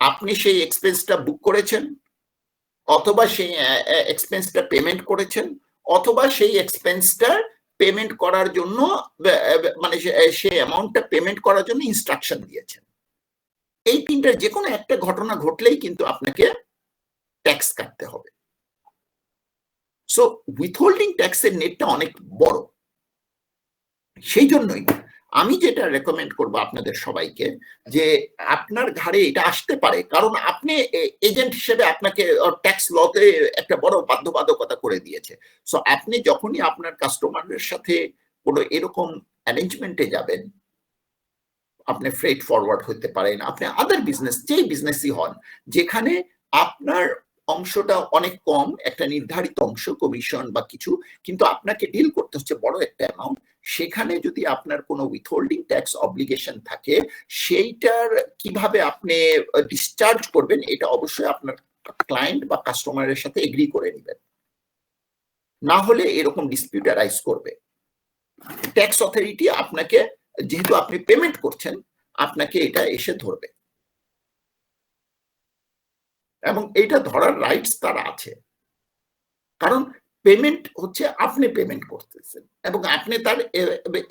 আপনি সেই এক্সপেন্সটা বুক করেছেন, অথবা সেই এক্সপেন্সটা পেমেন্ট করেছেন, অথবা সেই এক্সপেন্সটা পেমেন্ট করার জন্য মানে সেই অ্যামাউন্টটা পেমেন্ট করার জন্য ইনস্ট্রাকশন দিয়েছেন। এই তিনটার যে কোনো একটা ঘটনা ঘটলেই কিন্তু আপনাকে ট্যাক্স কাটতে হবে। সো উইথহোল্ডিং ট্যাক্সের নেটটা অনেক বড়। সেই জন্যই আমি যেটা রেকমেন্ড করবো আপনাদের সবাইকে, যে আপনার ঘাড়ে এটা আসতে পারে, কারণ আপনি এজেন্ট হিসেবে আপনাকে ট্যাক্স লতে একটা বড় বাধ্যবাধকতা করে দিয়েছে। সো আপনি যখনই আপনার কাস্টমারের সাথে কোনো এরকম অ্যারেঞ্জমেন্টে যাবেন, আপনি ফ্রেট ফরওয়ার্ড হতে পারেন, আপনি আদার বিজনেস, যেই বিজনেসই হন, যেখানে আপনার অংশটা অনেক কম, একটা নির্ধারিত অংশ কমিশন বা কিছু, কিন্তু আপনাকে ডিল করতে হচ্ছে বড় একটা অ্যামাউন্ট, সেখানে যদি আপনার কোনো উইথহোল্ডিং ট্যাক্স অব্লিগেশন থাকে, সেইটার কিভাবে আপনি ডিসচার্জ করবেন, এটা অবশ্যই আপনার ক্লায়েন্ট বা কাস্টমারের সাথে এগ্রি করে নেবেন, না হলে এরকম ডিসপিউট অ্যারাইজ করবে। ট্যাক্স অথরিটি আপনাকে, যেহেতু আপনি পেমেন্ট করছেন, আপনাকে এটা এসে ধরবে, এবং এটা ধরার রাইটস তার আছে, কারণ পেমেন্ট হচ্ছে আপনি পেমেন্ট করতেছেন এবং আপনি তার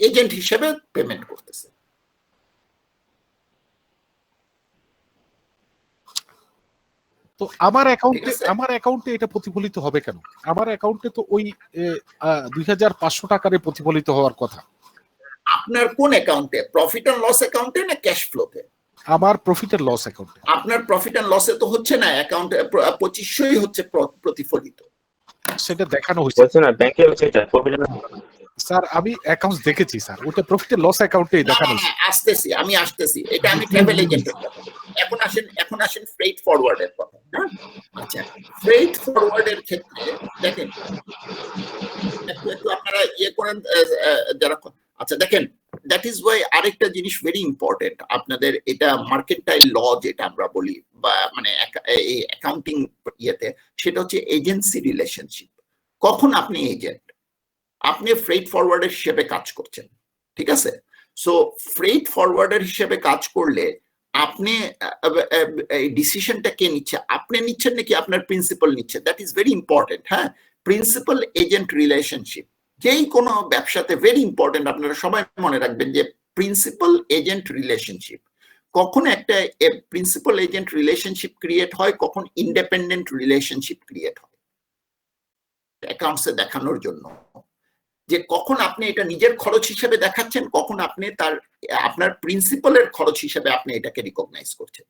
এজেন্ট হিসেবে পেমেন্ট করতেছেন। তো আমার অ্যাকাউন্টে এটা প্রতিফলিত হবে কেন? আমার অ্যাকাউন্টে তো ওই 2500 টাকারে প্রতিফলিত হওয়ার কথা। আপনার কোন অ্যাকাউন্টে? প্রফিট এন্ড লস অ্যাকাউন্টে না ক্যাশ ফ্লোতে? আমার প্রফিট এন্ড লস অ্যাকাউন্টে। আপনার প্রফিট এন্ড লসে তো হচ্ছে না, অ্যাকাউন্টে 2500ই হচ্ছে প্রতিফলিত। সেটা দেখানো হয়েছে না, ব্যাংকে হচ্ছে এটা প্রফিট এন্ড লস। স্যার আমি অ্যাকাউন্টস দেখেছি স্যার, ওটা প্রফিট এন্ড লস অ্যাকাউন্টেই দেখানো হয়েছে। আসতেছি, এটা আমি ট্রাভেল এজেন্টের কথা। এখন আসেন ফ্রেট ফরওয়ার্ডের কথা। আচ্ছা, ফ্রেট ফরওয়ার্ডের ক্ষেত্রে দেখেন, একটু আপনারা ইয়ে করেন যারা, আচ্ছা দেখেন, দ্যাট ইজ ওয়াই আরেকটা জিনিস ভেরি ইম্পর্টেন্ট আপনাদের, এটা মার্কেন্টাইল ল যেটা আমরা বলি, বা মানে এই অ্যাকাউন্টিং ইয়েতে, সেটা হচ্ছে এজেন্সি রিলেশনশিপ। কখন আপনি এজেন্ট, আপনি ফ্রেট ফরওয়ার্ডার হিসেবে কাজ করছেন, ঠিক আছে? সো ফ্রেট ফরওয়ার্ডার হিসেবে কাজ করলে আপনি ডিসিশনটা কে নিচ্ছে? আপনি নিচ্ছেন নাকি আপনার প্রিন্সিপাল নিচ্ছে? That is very important. হ্যাঁ, প্রিন্সিপাল এজেন্ট রিলেশনশিপ যেই কোনো ব্যবসাতে ভেরি ইম্পর্টেন্ট। আপনারা সবাই মনে রাখবেন যে প্রিন্সিপাল এজেন্ট রিলেশনশিপ, কখন একটা প্রিন্সিপাল এজেন্ট রিলেশনশিপ ক্রিয়েট হয়, কখন ইন্ডিপেন্ডেন্ট রিলেশনশিপ ক্রিয়েট হয় অ্যাকাউন্টসে দেখানোর জন্য, যে কখন আপনি এটা নিজের খরচ হিসেবে দেখাচ্ছেন, কখন আপনি আপনার প্রিন্সিপালের খরচ হিসেবে আপনি এটাকে রিকগনাইজ করছেন।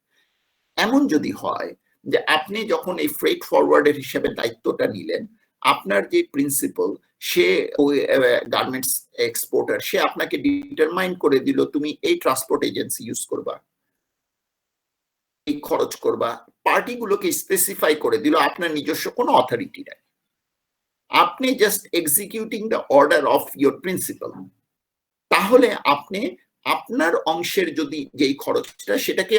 এমন যদি হয় যে আপনি যখন এই ফ্রেট ফরওয়ার্ডের হিসেবে দায়িত্বটা নিলেন, আপনার যে প্রিন্সিপাল, সে ওই গার্মেন্টস এক্সপোর্টার, সে আপনাকে ডিটারমাইন করে দিল তুমি এই ট্রান্সপোর্ট এজেন্সি ইউজ করবা, এই খরচ করবা, পার্টিগুলোকে স্পেসিফাই করে দিল, আপনার নিজস্ব কোনো অথরিটি নাই, আপনি just executing the order of your principal, তাহলে আপনি আপনার অংশের যদি যেই খরচটা, সেটাকে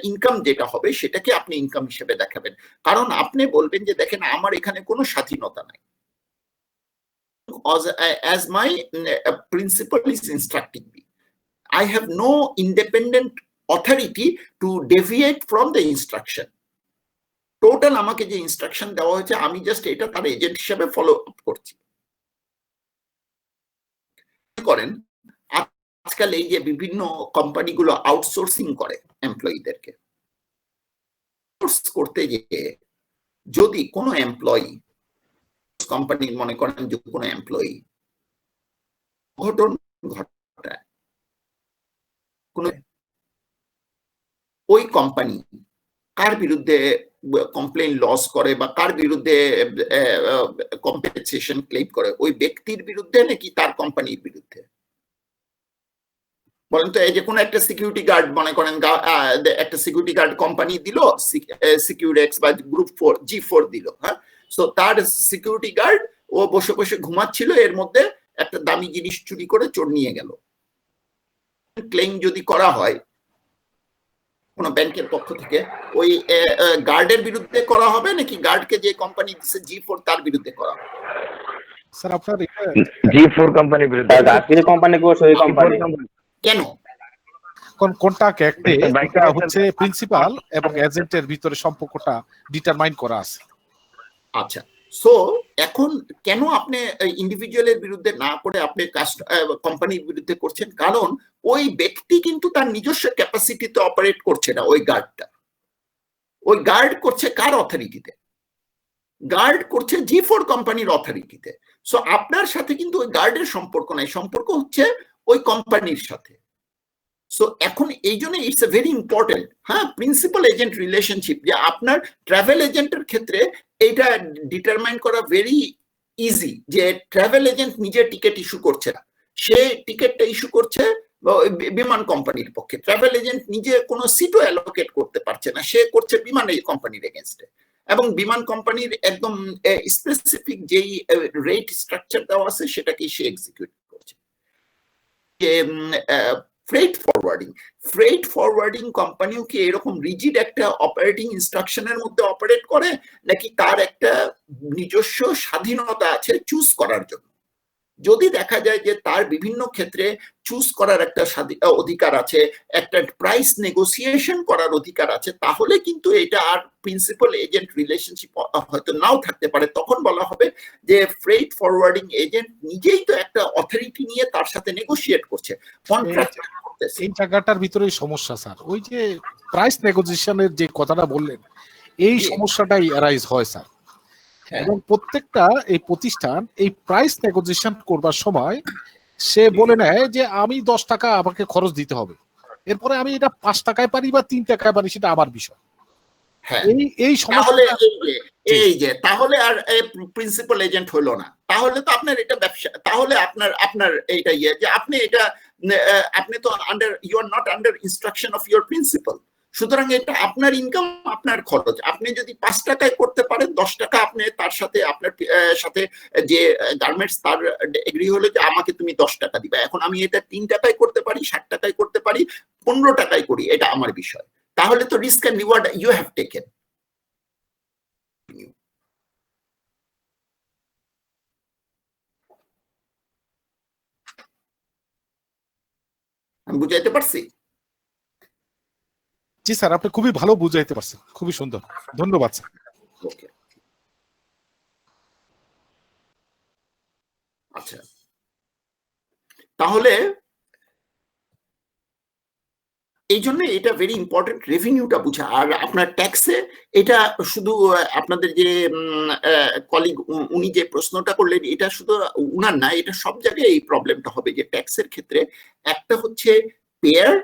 ইনকাম যেটা হবে সেটাকে আপনি ইনকাম হিসেবে দেখাবেন। কারণ আপনি বলবেন যে দেখেন আমার এখানে কোনো স্বাধীনতা নাই, as my principal is instructing me, I have no independent authority to deviate from the instruction. Total আমাকে যে ইনস্ট্রাকশন দেওয়া হয়েছে, আমি জাস্ট এটা তার এজেন্ট হিসেবে ফলো আপ করছি। করেন আজকাল এই যে বিভিন্ন কোম্পানিগুলো আউটসোর্সিং করে এমপ্লয়ীদেরকে, করতে গিয়ে যদি কোনো এমপ্লয়ি, কোম্পানি মনে করেন যে কোনো এমপ্লয়ি ঘটনা ঘটায়, কোন ওই কোম্পানি কার বিরুদ্ধে কমপ্লেইন লস করে বা কার বিরুদ্ধে কম্পেনসেশন ক্লেম করে, ওই ব্যক্তির বিরুদ্ধে নাকি তার কোম্পানির বিরুদ্ধে? বলেন তো। এই যে কোনো একটা সিকিউরিটি গার্ড, মনে করেন একটা সিকিউরিটি গার্ড কোম্পানি দিল, সিকিউরেক্স বা গ্রুপ 4 G4 দিল, হ্যাঁ, সো তার সিকিউরিটি গার্ড ও বসে বসে ঘুমাচ্ছিল, এর মধ্যে একটা দামি জিনিস চুরি করে চোর নিয়ে গেল। ক্লেম যদি করা হয় কোন ব্যাংকের পক্ষ থেকে, ওই গার্ডের বিরুদ্ধে করা হবে নাকি গার্ডকে যে কোম্পানি দিচ্ছে G4 তার বিরুদ্ধে করা হবে? স্যার আপনার G4 কোম্পানির বিরুদ্ধে। কোম্পানি কেন? কন্ট্রাক্ট অ্যাক্টে বাইকটা এটা হচ্ছে প্রিন্সিপাল এবং এজেন্টের ভিতরে সম্পর্কটা ডিটারমাইন করা আছে। আচ্ছা, সো এখন কেন আপনি ইন্ডিভিজুয়ালের বিরুদ্ধে না করে আপনি কোম্পানির বিরুদ্ধে করছেন? কারণ ওই ব্যক্তি কিন্তু তার নিজস্ব ক্যাপাসিটিতে অপারেট করছে না। ওই গার্ড করছে কার অথরিটিতে? গার্ড করছে G4 কোম্পানির অথরিটিতে। সো আপনার সাথে কিন্তু ওই গার্ডের সম্পর্ক নাই, সম্পর্ক হচ্ছে ওই কোম্পানির সাথে। সো এখন এই জন্য ইটস এ ভেরি ইম্পর্টেন্ট, হ্যাঁ, প্রিন্সিপাল এজেন্ট রিলেশনশিপ, যে আপনার ট্রাভেল এজেন্টের ক্ষেত্রে এটা ডিটারমাইন করা ভেরি ইজি, যে ট্রাভেল এজেন্ট নিজে টিকিট ইস্যু করছে না, সে টিকিটটা ইস্যু করছে বিমান কোম্পানির পক্ষে। ট্রাভেল এজেন্ট নিজে কোনো সিটও অ্যালোকেট করতে পারছে না, সে করছে বিমান কোম্পানির এগেনস্টে, এবং বিমান কোম্পানির একদম স্পেসিফিক যেই রেট স্ট্রাকচার দেওয়া আছে সেটাকে সে এক্সিকিউট করছে। ফ্রেট ফরওয়ার্ডিং কোম্পানিও কি এরকম রিজিড একটা অপারেটিং ইনস্ট্রাকশনের মধ্যে অপারেট করে, নাকি তার একটা নিজস্ব স্বাধীনতা আছে চুজ করার জন্য? যদি দেখা যায় যে তার বিভিন্ন ক্ষেত্রে চুজ করার একটা অধিকার আছে, একটা প্রাইস নেগোসিয়েশন করার অধিকার আছে, তাহলে কিন্তু এটা আর প্রিন্সিপাল এজেন্ট রিলেশনশিপ হয়তো নাও থাকতে পারে। তখন বলা হবে যে ফ্রেট ফরওয়ার্ডিং এজেন্ট নিজেই তো একটা অথরিটি নিয়ে তার সাথে নেগোসিয়েট করছে, কন্ট্রাক্ট করতেছে। এই জায়গাটার ভিতরেই সমস্যা স্যার, ওই যে প্রাইস নেগোসিয়েশনের যে কথাটা বললেন, এই সমস্যাটাই অ্যারাইজ হয় স্যার। এবং প্রত্যেকটা এই প্রতিষ্ঠান এই প্রাইস নেগোসিয়েশন করবার সময় সে বলে নেয় যে আমি 10 টাকা আমাকে খরচ দিতে হবে, এরপরে আমি এটা 5 টাকায় পারি বা 3 টাকায় পারি, সেটা আমার বিষয়। এই তাহলে আর প্রিন্সিপাল এজেন্ট হলো না, তাহলে তো আপনার এটা ব্যবসা, তাহলে আপনার এইটা যে আপনি তো you are not under instruction of your principal. সুতরাং এটা আপনার ইনকাম, আপনার খরচ। আপনি যদি 5 টাকায় করতে পারেন, 10 টাকা আপনি তার সাথে, আপনার সাথে যে গার্মেন্টস, তার এগ্রি হলো যে আমাকে তুমি 10 টাকা দিবা। এখন আমি এটা 3 টাকায় করতে পারি, 60 টাকায় করতে পারি, 15 টাকায় করি, এটা আমার বিষয়। তাহলে তো risk and reward you have taken. আমি বুঝাইতে পারছি? জি স্যার, আপনি খুবই ভালো বুঝাইতে পারছেন, খুবই সুন্দর, ধন্যবাদ স্যার। ওকে, আচ্ছা, তাহলে এই জন্য এটা ভেরি ইম্পর্টেন্ট রেভিনিউটা বুঝা। আর আপনার ট্যাক্সে এটা শুধু আপনাদের যে কলিগ উনি যে প্রশ্নটা করলেন, এটা শুধু উনার না, এটা সব জায়গায় এই প্রবলেমটা হবে যে ট্যাক্সের ক্ষেত্রে একটা হচ্ছে পেয়ার,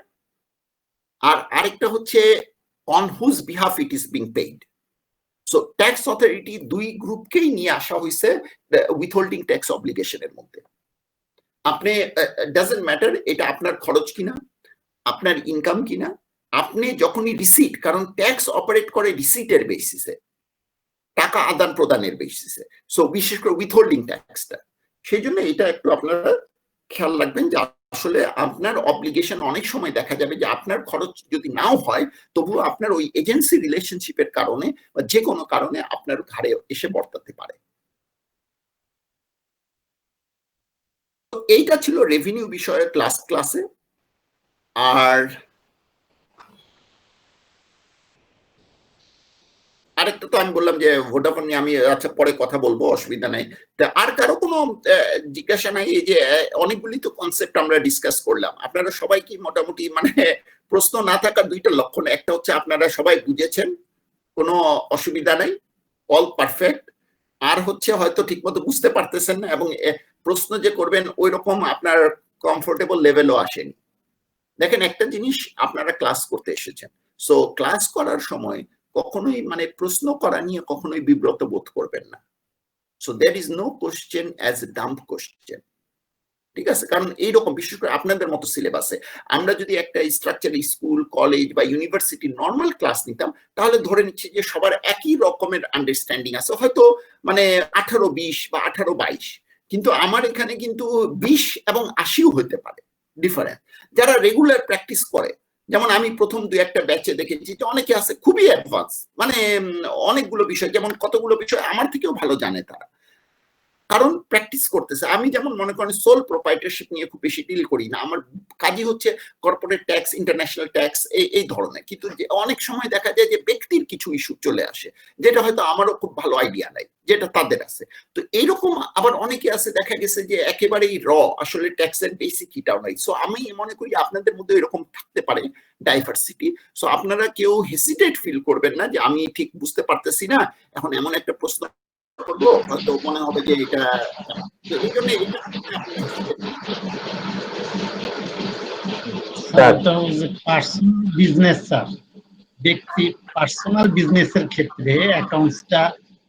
আর আরেকটা হচ্ছে on whose behalf it is being paid. So tax authority দুই গ্রুপকেই নিয়ে আসা হয়েছে উইথহোল্ডিং ট্যাক্স অব্লিগেশনের মধ্যে। আপনি ডাজন্ট ম্যাটার এটা আপনার খরচ কিনা, আপনার ইনকাম কিনা, আপনি যখনই রিসিট, কারণ ট্যাক্স অপারেট করে রিসিটের বেসিসে, টাকা আদান প্রদানের বেসিসে, সো বিশেষ করে উইথহোল্ডিং ট্যাক্সটা। সেই জন্য এটা একটু আপনারা খেয়াল রাখবেন যে আসলে আপনার অব্লিগেশন অনেক সময় দেখা যাবে যে আপনার খরচ যদি নাও হয়, তবুও আপনার ওই এজেন্সি রিলেশনশিপের কারণে বা যে কোনো কারণে আপনার ঘাড়ে এসে বর্তাতে পারে। এইটা ছিল রেভিনিউ বিষয়ে ক্লাসে। আর আরেকটা তো আমি বললাম যে ভোডাফোন নিয়ে আমি আচ্ছা পরে কথা বলবো, অসুবিধা নাই। আর কারো কোনো জিজ্ঞাসা নাই? এই যে অনেকগুলি তো কনসেপ্ট আমরা ডিসকাস করলাম, আপনারা সবাই কি মোটামুটি মানে প্রশ্ন না থাকার দুইটা লক্ষণ, একটা হচ্ছে আপনারা সবাই বুঝেছেন, কোনো অসুবিধা নাই, অল পারফেক্ট। আর হচ্ছে হয়তো ঠিক মতো বুঝতে পারতেছেন না, এবং প্রশ্ন যে করবেন ওই রকম আপনার কমফোর্টেবল লেভেলও আসেনি। দেখেন, একটা জিনিস, আপনারা ক্লাস করতে এসেছেন, সো ক্লাস করার সময় কখনোই মানে প্রশ্ন করা নিয়ে কখনোই বিব্রত বোধ করবেন না। So there is no question as a dumb question, ঠিক আছে? কারণ এইরকম বিশেষ করে আপনাদের মতো সিলেবাসে আমরা যদি একটা স্ট্রাকচার স্কুল, কলেজ বা ইউনিভার্সিটি নর্মাল ক্লাস নিতাম, তাহলে ধরে নিচ্ছি যে সবার একই রকমের আন্ডারস্ট্যান্ডিং আছে, হয়তো মানে 18-20 বা 18-22, কিন্তু আমার এখানে কিন্তু 20 এবং 80ও হতে পারে ডিফারেন্ট। যারা রেগুলার প্র্যাকটিস করে, যেমন আমি প্রথম 2-1টা ব্যাচে দেখেছি যে অনেকে আছে খুবই অ্যাডভান্স, মানে অনেকগুলো বিষয়, যেমন কতগুলো বিষয় আমার থেকেও ভালো জানে তারা। কারণ প্র্যাকটিস করতেছে। আমি যেমন মনে করেন সোল প্রোপ্রাইটারশিপ নিয়ে খুব বেশি ডিল করি না, আমার কাজই হচ্ছে কর্পোরেট ট্যাক্স, ইন্টারন্যাশনাল ট্যাক্স, এই ধরনের। কিন্তু অনেক সময় দেখা যায় যে ব্যক্তির কিছু ইস্যু চলে আসে যেটা হয়তো আমারও খুব ভালো আইডিয়া নাই, যেটা তাদের আছে। তো এইরকম আবার অনেকে আছে দেখা গেছে যে একেবারেই আসলে ট্যাক্সের বেসিক কিটাও নাই। সো আমি মনে করি আপনাদের মধ্যে এরকম থাকতে পারে ডাইভার্সিটি। সো আপনারা কেউ হেসিটেট ফিল করবেন না যে আমি ঠিক বুঝতে পারতেছি না, এখন এমন একটা প্রশ্ন করবো হয়তো মনে হবে যে এটা, এই জন্য বিজনেস স্যার, ব্যক্তি পার্সোনাল বিজনেসের ক্ষেত্রে অ্যাকাউন্টসটা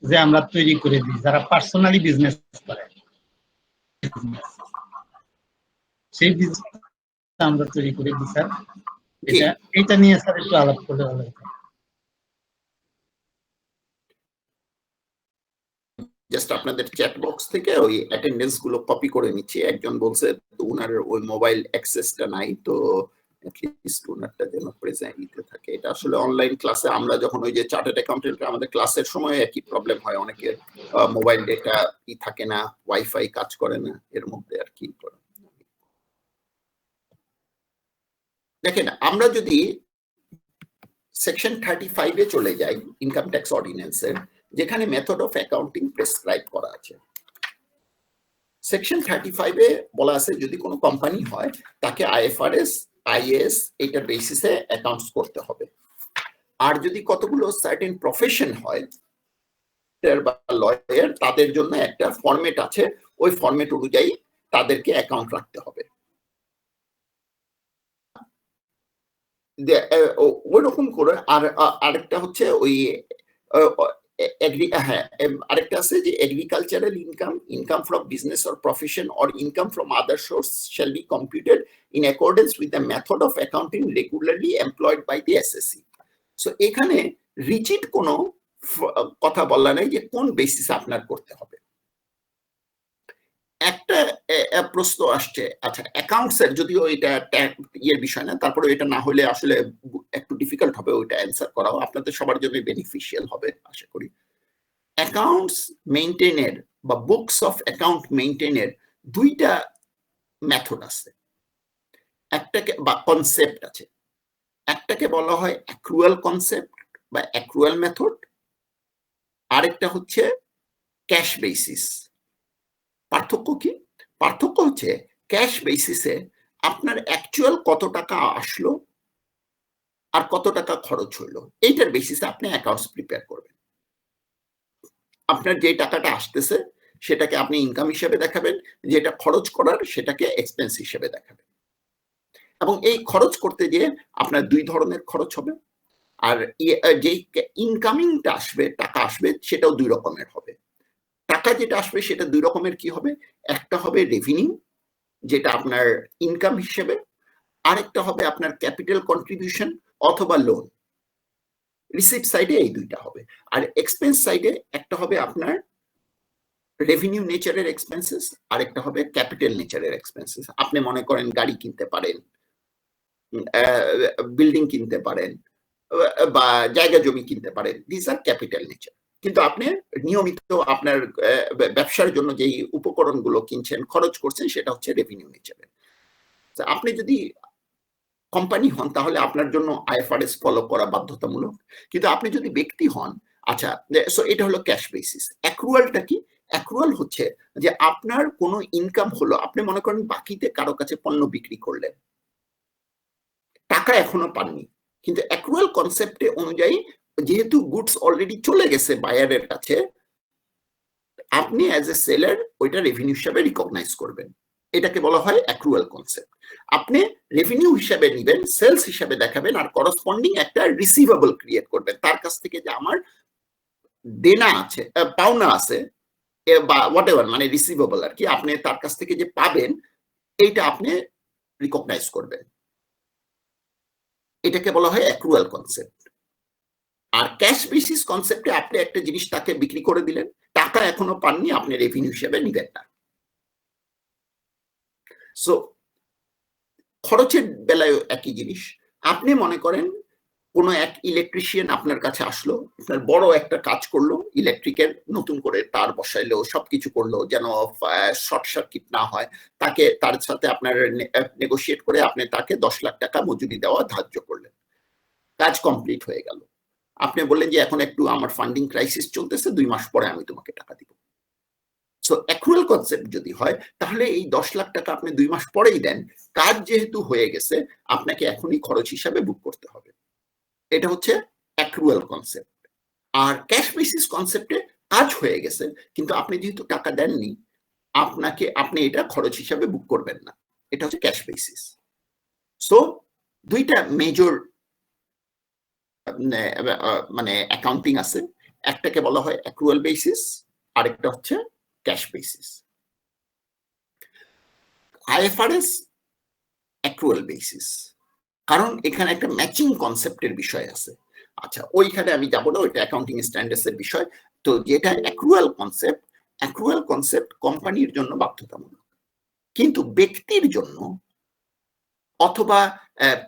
যে আমরা তৈরি করে দিই যারা পার্সোনালি বিজনেস করে, সেই বিজনেস আমরা তৈরি করে দিই স্যার। এটা নিয়ে স্যার একটু আলাপ করলে ভালো হতো। জাস্ট আপনাদের চ্যাট বক্স থেকে ওই অ্যাটেন্ডেন্স গুলো কপি করে নিচ্ছি। একজন বলছে ওনার ওই মোবাইল অ্যাক্সেসটা নাই, তো অ্যাটলিস্ট ওনারটা যেন প্রেজেন্টে থাকে। এটা আসলে অনলাইন ক্লাসে আমরা যখন ওই যে চার্টার্ড অ্যাকাউন্টেন্ট আমাদের ক্লাসের সময় একই প্রবলেম হয়, অনেকের মোবাইল ডেটা থাকে না, ওয়াইফাই কাজ করে না, এর মধ্যে আর কি করে। দেখেন আমরা যদি সেকশন 35 চলে যাই ইনকাম ট্যাক্স অর্ডিন্যান্সের, যেখানে মেথড অফ অ্যাকাউন্টিং প্রেসক্রাইব করা আছে। সেকশন 35 বলা আছে যদি কোনো কোম্পানি হয় তাকে আইএফআরএস, আইএএস এটার বেসিসে অ্যাকাউন্টস করতে হবে। আর যদি কতগুলো সার্টেন প্রফেশন হয় বা লয়ার, তাদের জন্য একটা ফরম্যাট আছে, ওই ফরম্যাট অনুযায়ী তাদেরকে অ্যাকাউন্ট রাখতে হবে। ওইরকম করে আরেকটা হচ্ছে ওই আরেকটা আছে যে agricultural income, income from business or profession or income from other source shall be computed in accordance with the method of accounting regularly employed by the assessee. So এখানে রিজিড কোনো কথা বলা নাই যে কোন বেসিসে আপনার করতে হবে। একটা প্রশ্ন আসছে, আচ্ছা অ্যাকাউন্টস এর, যদিও এটা ইয়ের বিষয় না, তারপরে এটা না হলে আসলে একটু ডিফিকাল্ট হবে ওইটা অ্যান্সার করাও, আপনাদের সবার জন্য বেনিফিশিয়াল হবে আশা করি। অ্যাকাউন্টস মেইনটেইনের বা বুকস অফ অ্যাকাউন্ট মেইনটেইনের দুইটা মেথড আছে, একটাকে বা কনসেপ্ট আছে। একটাকে বলা হয় অ্যাক্রুয়াল কনসেপ্ট বা অ্যাক্রুয়াল মেথড, আরেকটা হচ্ছে ক্যাশ বেসিস। পার্থক্য কি? পার্থক্য হচ্ছে ক্যাশ বেসিসে আপনার অ্যাকচুয়াল কত টাকা আসলো আর কত টাকা খরচ হইলো, এইটার বেসিসে আপনি অ্যাকাউন্টস প্রিপেয়ার করবেন। আপনার যে টাকাটা আসতেছে সেটাকে আপনি ইনকাম হিসেবে দেখাবেন, যেটা খরচ করার সেটাকে এক্সপেন্স হিসেবে দেখাবেন। এবং এই খরচ করতে গিয়ে আপনার দুই ধরনের খরচ হবে, আর যেই ইনকামিংটা আসবে, টাকা আসবে, সেটাও দুই রকমের হবে। টাকা যেটা আসবে সেটা দুই রকমের কি হবে, একটা হবে রেভিনিউ যেটা আপনার ইনকাম হিসেবে, আরেকটা হবে আপনার ক্যাপিটাল কন্ট্রিবিউশন অথবা লোন। রিসিপ্ট সাইডে এই দুইটা হবে। আর এক্সপেন্স সাইডে একটা হবে আপনার রেভিনিউ নেচারের এক্সপেন্সেস, আরেকটা হবে ক্যাপিটাল নেচারের এক্সপেন্সেস। আপনি মনে করেন গাড়ি কিনতে পারেন, বিল্ডিং কিনতে পারেন, বা জায়গা জমি কিনতে পারেন, দিস আর ক্যাপিটাল নেচার। কিন্তু আপনি নিয়মিত আপনার ব্যবসার জন্য যেই উপকরণগুলো কিনছেন, খরচ করছেন, সেটা হচ্ছে রেভিনিউ নেচারের। আপনি যদি কোম্পানি হন তাহলে আপনার জন্য আইএফআরএস ফলো করা বাধ্যতামূলক, কিন্তু আপনি যদি ব্যক্তি হন, আচ্ছা সো এটা হলো ক্যাশ বেসিস। অ্যাক্রুয়ালটা কি? অ্যাক্রুয়াল হচ্ছে যে আপনার কোনো ইনকাম হলো, আপনি মনে করেন বাকিতে কারো কাছে পণ্য বিক্রি করলেন, টাকা এখনো পাননি, কিন্তু অ্যাক্রুয়াল কনসেপ্টে অনুযায়ী যেহেতু গুডস অলরেডি চলে গেছে বায়ারের কাছে, আপনি অ্যাজ এ সেলার ওইটা রেভিনিউ হিসাবে রিকগনাইজ করবেন। এটাকে বলা হয় অ্যাক্রুয়াল কনসেপ্ট। আপনি রেভিনিউ হিসাবে নিবেন, সেলস হিসাবে দেখাবেন, আর করসপন্ডিং একটা রিসিভেবল ক্রিয়েট করবেন তার কাছ থেকে, যে আমার দেনা আছে, পাওনা আছে, বা হোয়াট এভার, মানে রিসিভেবল আর কি, আপনি তার কাছ থেকে যে পাবেন এইটা আপনি রিকগনাইজ করবেন। এটাকে বলা হয় অ্যাক্রুয়াল কনসেপ্ট। আর ক্যাশ বেসিস কনসেপ্টে আপনি একটা জিনিস তাকে বিক্রি করে দিলেন, টাকা এখনো পাননি, আপনি রেভিনিউ হিসেবে নিবেন না। সো খরচের বেলায় একই জিনিস। আপনি মনে করেন কোনো এক ইলেকট্রিশিয়ান আপনার কাছে আসলো, আপনার বড় একটা কাজ করলো, ইলেকট্রিকের নতুন করে তার বসাইলো, সবকিছু করলো যেন শর্ট সার্কিট না হয়, তাকে তার সাথে আপনার নেগোশিয়েট করে আপনি তাকে 10 লাখ টাকা মজুরি দেওয়া ধার্য করলেন, কাজ কমপ্লিট হয়ে গেল। আপনি বললেন যে এখন একটু আমার ফান্ডিং ক্রাইসিস চলতেছে, 2 মাস পরে আমি তোমাকে টাকা দিব। সো অ্যাক্রুয়াল কনসেপ্ট যদি হয় তাহলে এই 10 লাখ টাকা আপনি 2 মাস পরেই দেন, কাজ যেহেতু হয়ে গেছে আপনাকে এখনই খরচ হিসাবে বুক করতে হবে। এটা হচ্ছে অ্যাক্রুয়াল কনসেপ্ট। আর ক্যাশ বেসিস কনসেপ্টে কাজ হয়ে গেছে কিন্তু আপনি যেহেতু টাকা দেননি, আপনি এটা খরচ হিসাবে বুক করবেন না, এটা হচ্ছে ক্যাশ বেসিস। সো দুইটা মেজর মানে অ্যাকাউন্টিং আছে, একটাকে বলা হয় অ্যাক্রুয়াল বেসিস, আরেকটা হচ্ছে cash basis. IFRS accrual basis, কারণ এখানে একটা ম্যাচিং কনসেপ্টের বিষয় আছে। আচ্ছা, ওইখানে আমি যাবো না, ওইটা অ্যাকাউন্টিং স্ট্যান্ডার্ডস এর বিষয়। তো যেটা অ্যাক্রুয়াল কনসেপ্ট কোম্পানির জন্য বাধ্যতামূলক, কিন্তু ব্যক্তির জন্য অথবা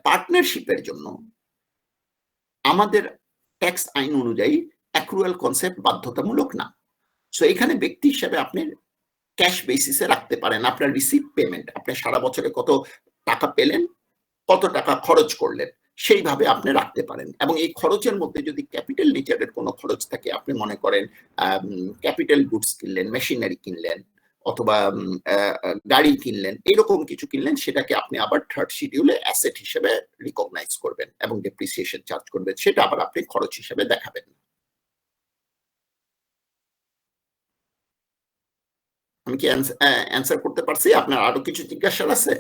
পার্টনারশিপের জন্য আমাদের ট্যাক্স আইন অনুযায়ী অ্যাক্রুয়াল কনসেপ্ট বাধ্যতামূলক না। সো এখানে ব্যক্তি হিসেবে আপনি ক্যাশ বেসিসে রাখতে পারেন আপনার রিসিভ পেমেন্ট, আপনি সারা বছরে কত টাকা পেলেন, কত টাকা খরচ করলেন, সেইভাবে আপনি রাখতে পারেন। এবং এই খরচের মধ্যে যদি ক্যাপিটাল নেচারের কোনো খরচ থাকে, আপনি মনে করেন ক্যাপিটাল গুডস কিনলেন, মেশিনারি কিনলেন, অথবা গাড়ি কিনলেন, এরকম কিছু কিনলেন, সেটাকে আপনি আবার থার্ড শিডিউলে অ্যাসেট হিসেবে রিকগনাইজ করবেন এবং ডেপ্রিসিয়েশন চার্জ করবেন, সেটা আবার আপনি খরচ হিসেবে দেখাবেন। আমি কি অ্যান্সার করতে পারছি? আপনার আরো কিছু জিজ্ঞাসা আছে?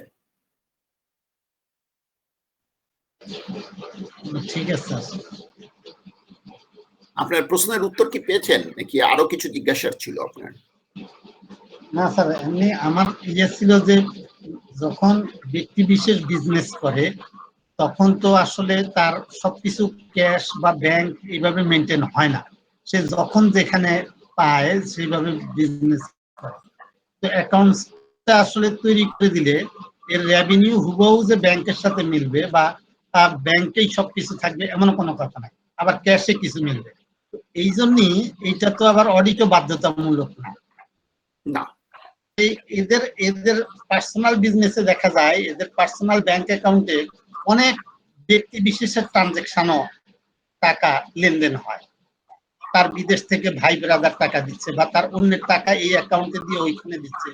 ঠিক আছে, আপনার প্রশ্নের উত্তর কি পেয়েছেন নাকি আরো কিছু জিজ্ঞাসার ছিল আপনার? না স্যার, এমনি আমার ইয়ে ছিল যে যখন ব্যক্তি বিশেষ বিজনেস করে তখন তো আসলে তার সবকিছু ক্যাশ বা ব্যাংক এইভাবে মেনটেন হয় না, সে যখন যেখানে পায় সেইভাবে বিজনেস করে। তো অ্যাকাউন্টসটা আসলে তৈরি করে দিলে এর রেভিনিউ হুবহু যে ব্যাংকের সাথে মিলবে বা ব্যাংকেই সবকিছু থাকবে এমন কোনো কথা নাই, আবার ক্যাশে কিছু মিলবে। এই জন্যই এইটা তো আবার অডিটও বাধ্যতামূলক না। না, এদের এদের পার্সোনাল বিজনেসে দেখা যায় এদের পার্সোনাল ব্যাংক অ্যাকাউন্টে অনেক ব্যক্তি বিশেষের ট্রানজেকশনও টাকা লেনদেন হয়, তার বিদেশ থেকে ভাই ব্রাদার টাকা দিচ্ছে বা তার অন্যের টাকা এই অ্যাকাউন্টে দিয়ে ওইখানে দিচ্ছে।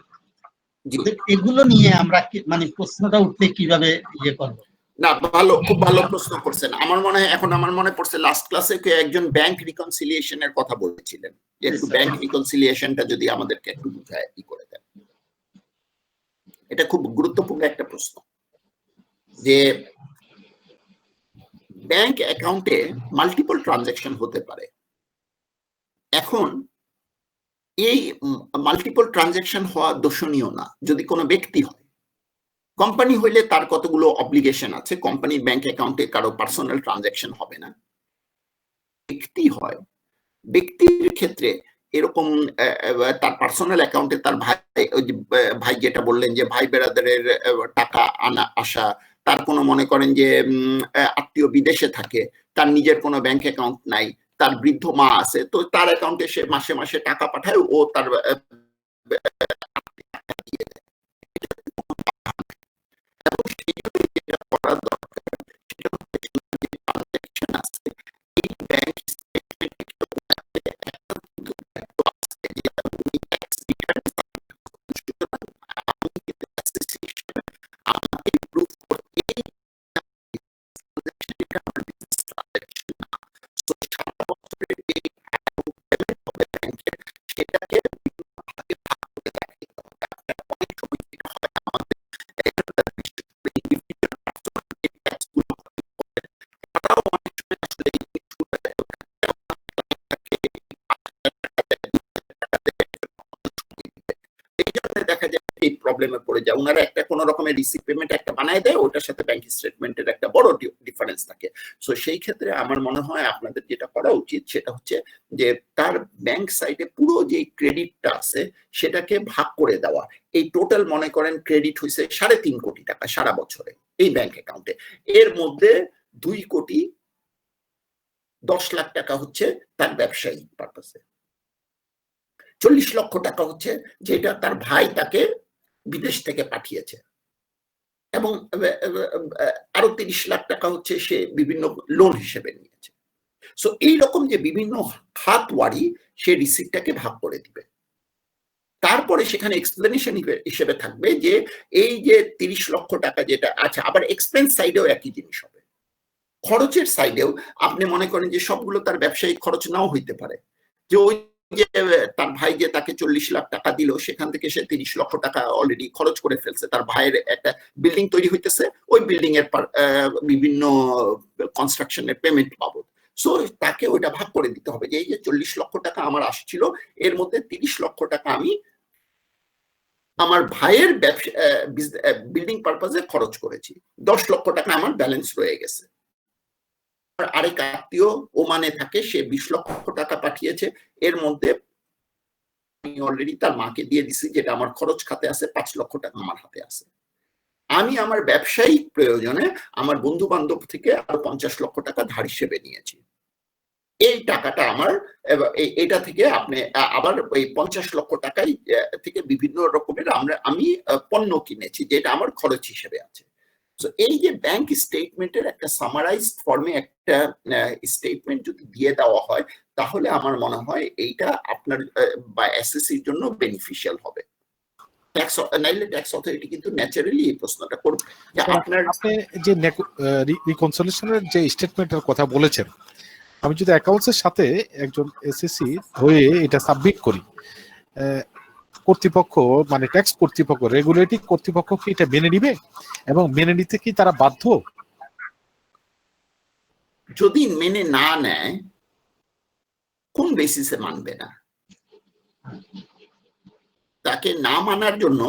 এগুলো নিয়ে আমরা মানে প্রশ্নটা উঠলে কিভাবে ইয়ে করবো? না, ভালো, খুব ভালো প্রশ্ন করছেন। আমার মনে হয় এখন আমার মনে পড়ছে লাস্ট ক্লাসে একজন ব্যাংক রিকনসিলিয়েশনের কথা বলেছিলেন, যে একটু ব্যাংক রিকনসিলিয়েশনটা যদি আমাদেরকে একটু বুঝায় কি করে দেন। এটা খুব গুরুত্বপূর্ণ একটা প্রশ্ন, যে ব্যাংক অ্যাকাউন্টে মাল্টিপল ট্রানজাকশন হতে পারে। এখন এই মাল্টিপল ট্রানজাকশন হওয়া দোষণীয় না যদি কোনো ব্যক্তি হয়। কোম্পানি হইলে তার কতগুলো অব্লিগেশন আছে, কোম্পানির ব্যাংক অ্যাকাউন্টে কারো পার্সোনাল ট্রানজাকশন হবে না। ব্যক্তি হয়, ব্যক্তির ক্ষেত্রে এরকম তার পার্সোনাল অ্যাকাউন্টে তার ভাই যেটা বললেন যে ভাই বেরাদারের টাকা আনা আসা, তার কোনো মনে করেন যে আত্মীয় বিদেশে থাকে, তার নিজের কোনো ব্যাংক অ্যাকাউন্ট নাই, তার বৃদ্ধ মা আছে, তো তার অ্যাকাউন্টে সে মাসে মাসে টাকা পাঠায়, ও তার দিয়ে দেয়। এবং যেটা করা দরকার সেটা হচ্ছে ট্রানজাকশন আছে এই ব্যাংক দেখা যায় এই প্রবলেমে পড়ে যায়, ওনারা একটা কোন রকমের রিসিভ পেমেন্ট একটা বানায় দেয়, ওটার সাথে ব্যাংক স্টেটমেন্টের একটা বড় ডিফারেন্স থাকে। সো সেই ক্ষেত্রে আমার মনে হয় আপনাদের যেটা করা উচিত সেটা হচ্ছে যে তার ব্যাংক সাইটে পুরো যে ক্রেডিটটা আছে সেটাকে ভাগ করে দেওয়া। এই টোটাল মনে করেন ক্রেডিট হয়েছে 3.5 কোটি টাকা সারা বছরে এই ব্যাংক অ্যাকাউন্টে, এর মধ্যে 2 কোটি 10 লাখ টাকা হচ্ছে তার ব্যবসায়িক পারপাসে, 40 লক্ষ টাকা হচ্ছে যেটা তার ভাই তাকে বিদেশ থেকে পাঠিয়েছে, এবং আরো 30 লাখ টাকা হচ্ছে সে বিভিন্ন লোন হিসেবে নিয়েছে। সো এইরকম যে বিভিন্ন খাত ওয়ারি সে রিসিপ্টটাকে ভাগ করে দিবে। তারপরে সেখানে এক্সপ্লেনেশন হিসেবে থাকবে যে এই যে 30 লক্ষ টাকা যেটা আছে, আবার এক্সপেন্স সাইডেও একই জিনিস হবে, খরচের সাইডেও আপনি মনে করেন যে সবগুলো তার ব্যবসায়িক খরচ নাও হইতে পারে, যে ওই যে তার ভাই যে তাকে 40 লাখ টাকা দিল সেখান থেকে সে 30 লক্ষ টাকা অলরেডি খরচ করে ফেলছে, তার ভাইয়ের একটা বিল্ডিং তৈরি হইতেছে, ওই বিল্ডিং এর বিভিন্ন কনস্ট্রাকশনের পেমেন্ট বাবদ, সো তাকে ওইটা ভাগ করে দিতে হবে যে এই যে 40 লক্ষ টাকা আমার আসছিল এর মধ্যে 30 লক্ষ টাকা আমি আমার ভাইয়ের ব্যবসা বিল্ডিং পারপাসে খরচ করেছি, 10 লক্ষ টাকা আমার ব্যালেন্স রয়ে গেছে। আরেক আত্মীয় ওমানে থাকে, সে 20 লক্ষ টাকা পাঠিয়েছে, এর মধ্যে আমি অলরেডি তার মাকে দিয়ে দিছি যেটা আমার খরচ খাতে আছে, 5 লক্ষ টাকা আমার হাতে আছে। আমি আমার ব্যবসায়িক প্রয়োজনে আমার বন্ধু বান্ধব থেকে আরো 50 লক্ষ টাকা ধার হিসেবে নিয়েছি। এই টাকাটা আমার, এটা থেকে আপনি আবার ওই 50 লক্ষ টাকায় থেকে বিভিন্ন রকমের আমি পণ্য কিনেছি যেটা আমার খরচ হিসেবে আছে। এই যে ব্যাংক স্টেটমেন্টের একটা সামারাইজড ফর্মে একটা স্টেটমেন্ট যদি দিয়ে দেওয়া হয় তাহলে আমার মনে হয় এইটা আপনার বা এসএসসির জন্য বেনিফিশিয়াল হবে। ট্যাক্স অথরিটি কিন্তু ন্যাচারালি এই প্রশ্নটা করবে যে আপনার, আপনি যে রিকনসিলিয়েশনের যে স্টেটমেন্টের কথা বলেছেন, আমি যদি অ্যাকাউন্টসের সাথে একজন এসএসসি হয়ে এটা সাবমিট করি, কর্তৃপক্ষ মানে ট্যাক্স কর্তৃপক্ষ, রেগুলেটিং কর্তৃপক্ষ কি এটা মেনে নিবে এবং মেনে নিতে কি তারা বাধ্য? যদি মেনে না নেয় কোন বেসিসে মানবে না? তাকে না মানার জন্য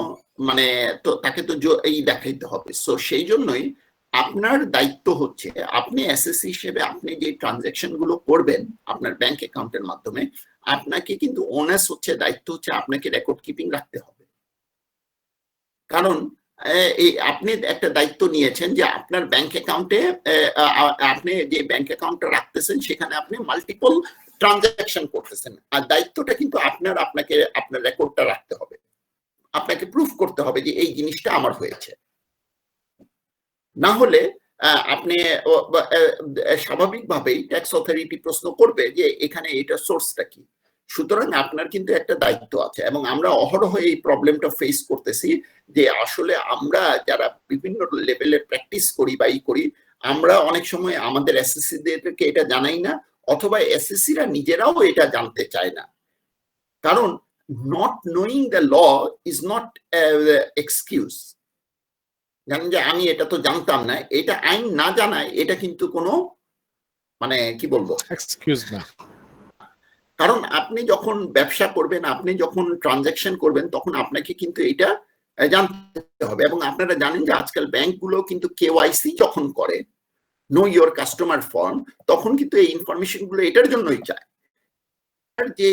মানে তো তাকে তো এই দেখাইতে হবে। সো সেই জন্যই আপনার দায়িত্ব হচ্ছে, আপনি এসএসসি হিসেবে আপনি যে ট্রানজাকশন গুলো করবেন আপনার ব্যাংক অ্যাকাউন্টের মাধ্যমে, আপনাকে কিন্তু ওনাস হচ্ছে, দায়িত্ব হচ্ছে আপনাকে রেকর্ড কিপিং রাখতে হবে। কারণ এই আপনি একটা দায়িত্ব নিয়েছেন যে আপনার ব্যাংক অ্যাকাউন্টে আপনি যে ব্যাংক অ্যাকাউন্টটা রাখতেছেন সেখানে আপনি মাল্টিপল ট্রানজাকশন করতেছেন, আর দায়িত্বটা কিন্তু আপনাকে আপনার রেকর্ডটা রাখতে হবে, আপনাকে প্রুফ করতে হবে যে এই জিনিসটা আমার হয়েছে। না হলে আপনি স্বাভাবিকভাবেই ট্যাক্স অথরিটি প্রশ্ন করবে যে এখানে এটা সোর্সটা কি। সুতরাং আপনার কিন্তু একটা দায়িত্ব আছে, এবং আমরা অহরহ এই প্রবলেমটা ফেস করতেছি যে আসলে আমরা যারা বিভিন্ন লেভেলের প্র্যাকটিস করি বা করি, আমরা অনেক সময় আমাদের এসএসসিদেরকে এটা জানাই না, অথবা এসএসসিরা নিজেরাও এটা জানতে চায় না। কারণ not knowing the law is not excuse। জানেন যে আমি এটা তো জানতাম না, এটা আইন না জানায় এটা কিন্তু কোনো মানে কি বলবো এক্সকিউজ না। কারণ আপনি যখন ব্যবসা করবেন, আপনি যখন ট্রানজাকশন করবেন, তখন আপনাকে কিন্তু এটা জানতে হবে। এবং আপনারা জানেন যে আজকাল ব্যাংকগুলো কিন্তু কেওয়াইসি যখন করে, নো ইওর কাস্টমার ফর্ম, তখন কিন্তু এই ইনফরমেশন গুলো এটার জন্যই চায় যে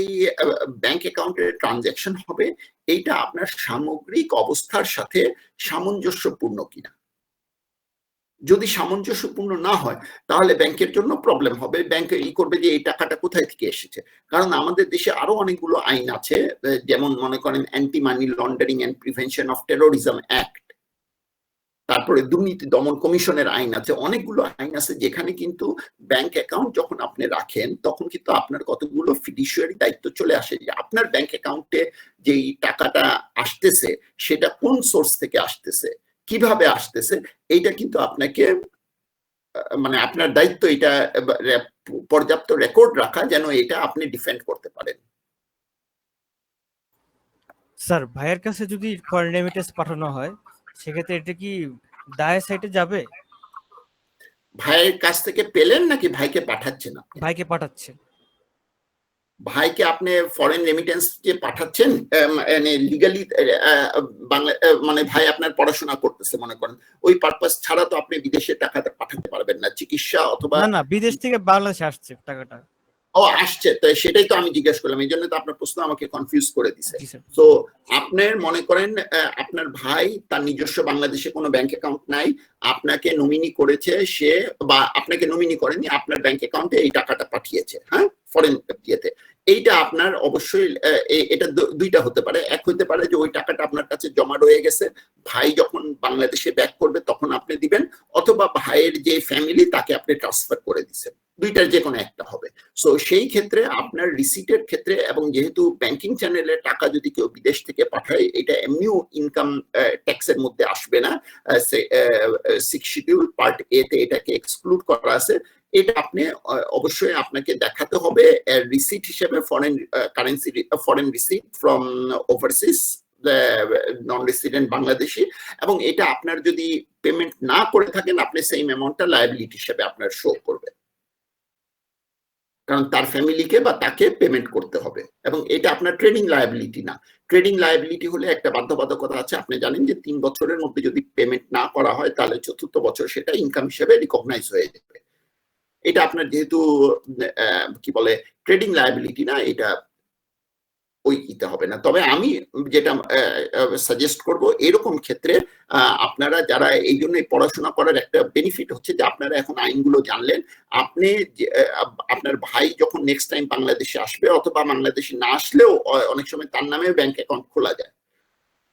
ব্যাংক অ্যাকাউন্টের ট্রানজাকশন হবে এইটা আপনার সামগ্রিক অবস্থার সাথে সামঞ্জস্যপূর্ণ কিনা। যদি সামঞ্জস্যপূর্ণ না হয় তাহলে ব্যাংকের জন্য প্রবলেম হবে, ব্যাংক করবে যে এই টাকাটা কোথায় থেকে এসেছে। কারণ আমাদের দেশে আরো অনেকগুলো আইন আছে, যেমন মনে করেন anti money laundering and prevention of terrorism act, তারপরে দুর্নীতি দমন কমিশনের আইন আছে, অনেকগুলো আইন আছে যেখানে কিন্তু ব্যাংক অ্যাকাউন্ট যখন আপনি রাখেন তখন কিন্তু আপনার কতগুলো ফিডুশিয়ারি দায়িত্ব চলে আসে যে আপনার ব্যাংক অ্যাকাউন্টে যেই টাকাটা আসতেছে সেটা কোন সোর্স থেকে আসতেছে, কিভাবে আসতেছে, এইটা কিন্তু আপনাকে মানে আপনার দায়িত্ব এটা পর্যাপ্ত রেকর্ড রাখা যেন এটা আপনি ডিফেন্ড করতে পারেন। স্যার, ভাইয়ের কাছে যদি ফরেন রেমিটেন্স পাঠানো হয় সেক্ষেত্রে এটা কি দায়ের সাইটে যাবে? ভাইয়ের কাছ থেকে পেলেন নাকি ভাইকে পাঠাচ্ছেন? ভাইকে পাঠাচ্ছে। ভাইকে আপনি ফরেন রেমিটেন্স যে পাঠাচ্ছেন মানে লিগালি বাংলা মানে ভাই আপনার পড়াশোনা করতেছে মনে করেন, ওই পারপাস ছাড়া তো আপনি বিদেশে টাকাটা পাঠাতে পারবেন না, চিকিৎসা অথবা না বিদেশ থেকে বাংলাদেশে আসছে টাকাটা। ও আসছে, তো সেটাই তো আমি জিজ্ঞেস করলাম, এই জন্য তো আপনার প্রশ্ন আমাকে কনফিউজ করে দিছে। জি স্যার। তো আপনার মনে করেন আপনার ভাই তার নিজস্ব বাংলাদেশে কোনো ব্যাংক অ্যাকাউন্ট নাই, আপনাকে নমিনি করেছে সে, বা আপনাকে নমিনি করেনি, আপনার ব্যাংক অ্যাকাউন্টে এই টাকাটা পাঠিয়েছে, হ্যাঁ, ফরেন ইয়েতে। এইটা আপনার অবশ্যই এটা দুইটা হতে পারে, এক হতে পারে যে ওই টাকাটা আপনার কাছে জমা রয়ে গেছে, ভাই যখন বাংলাদেশে ব্যাক করবে তখন আপনি দিবেন, অথবা ভাইয়ের যে ফ্যামিলি তাকে আপনি ট্রান্সফার করে দিচ্ছেন, দুইটার যে কোনো একটা হবে। সো সেই ক্ষেত্রে আপনার রিসিটের ক্ষেত্রে, এবং যেহেতু ব্যাংকিং চ্যানেলে টাকা যদি কেউ বিদেশ থেকে পাঠায়, এটা এমনিও ইনকাম ট্যাক্সের মধ্যে আসবে না, 6 শিডিউল পার্ট এ তে এটাকে এক্সক্লুড করা আছে। এটা আপনি অবশ্যই আপনাকে দেখাতে হবে রিসিট হিসেবে, foreign currency, foreign receipt from overseas non resident Bangladeshi, এবং এটা আপনার যদি পেমেন্ট না করে থাকেন আপনি সেম অ্যামাউন্টটা লায়াবিলিটি হিসেবে আপনার শো করবে, কারণ তার ফ্যামিলিকে বা তাকে পেমেন্ট করতে হবে, এবং এটা আপনার ট্রেডিং লায়াবিলিটি না। ট্রেডিং লায়াবিলিটি হলে একটা বাধ্যবাধকতা আছে, আপনি জানেন যে 3 বছরের মধ্যে যদি পেমেন্ট না করা হয় তাহলে 4র্থ বছর সেটা ইনকাম হিসেবে রিকগনাইজ হয়ে যাবে। এটা আপনার যেহেতু কি বলে ট্রেডিং লায়াবিলিটি না, এটা ওই দিতে হবে না। তবে আমি যেটা সাজেস্ট করব এরকম ক্ষেত্রে, আপনারা যারা এই জন্য পড়াশোনা করার একটা বেনিফিট হচ্ছে যে আপনারা এখন আইনগুলো জানলেন, আপনি আপনার ভাই যখন নেক্সট টাইম বাংলাদেশে আসবে, অথবা বাংলাদেশে না আসলেও অনেক সময় তার নামে ব্যাংক অ্যাকাউন্ট খোলা যায়।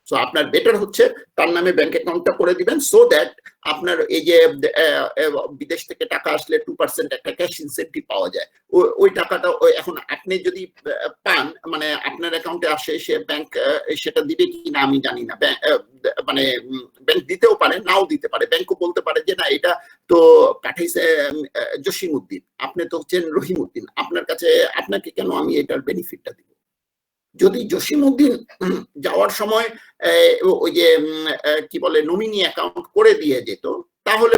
সো আপনার বেটার হচ্ছে তার নামে ব্যাংক অ্যাকাউন্টটা করে দিবেন, সো দ্যাট আপনার এই যে বিদেশ থেকে টাকা আসলে 2% একটা ক্যাশ ইনসেন্টিভ পাওয়া যায়, ওই টাকাটা এখন আপনি যদি পান, মানে আপনার অ্যাকাউন্টে আসে, সে ব্যাংক সেটা দিবে কি না আমি জানি না, মানে ব্যাংক দিতেও পারে নাও দিতে পারে, ব্যাংকও বলতে পারে যে না এটা তো পাঠাইছে জসিম উদ্দিন, আপনি তো হচ্ছেন রহিম উদ্দিন, আপনার কাছে আপনাকে কেন আমি এটার বেনিফিটটা দিব। যদি জসিমউদ্দিন যাওয়ার সময় ওই যে কি বলে নমিনি অ্যাকাউন্ট করে দিয়ে যেত, তাহলে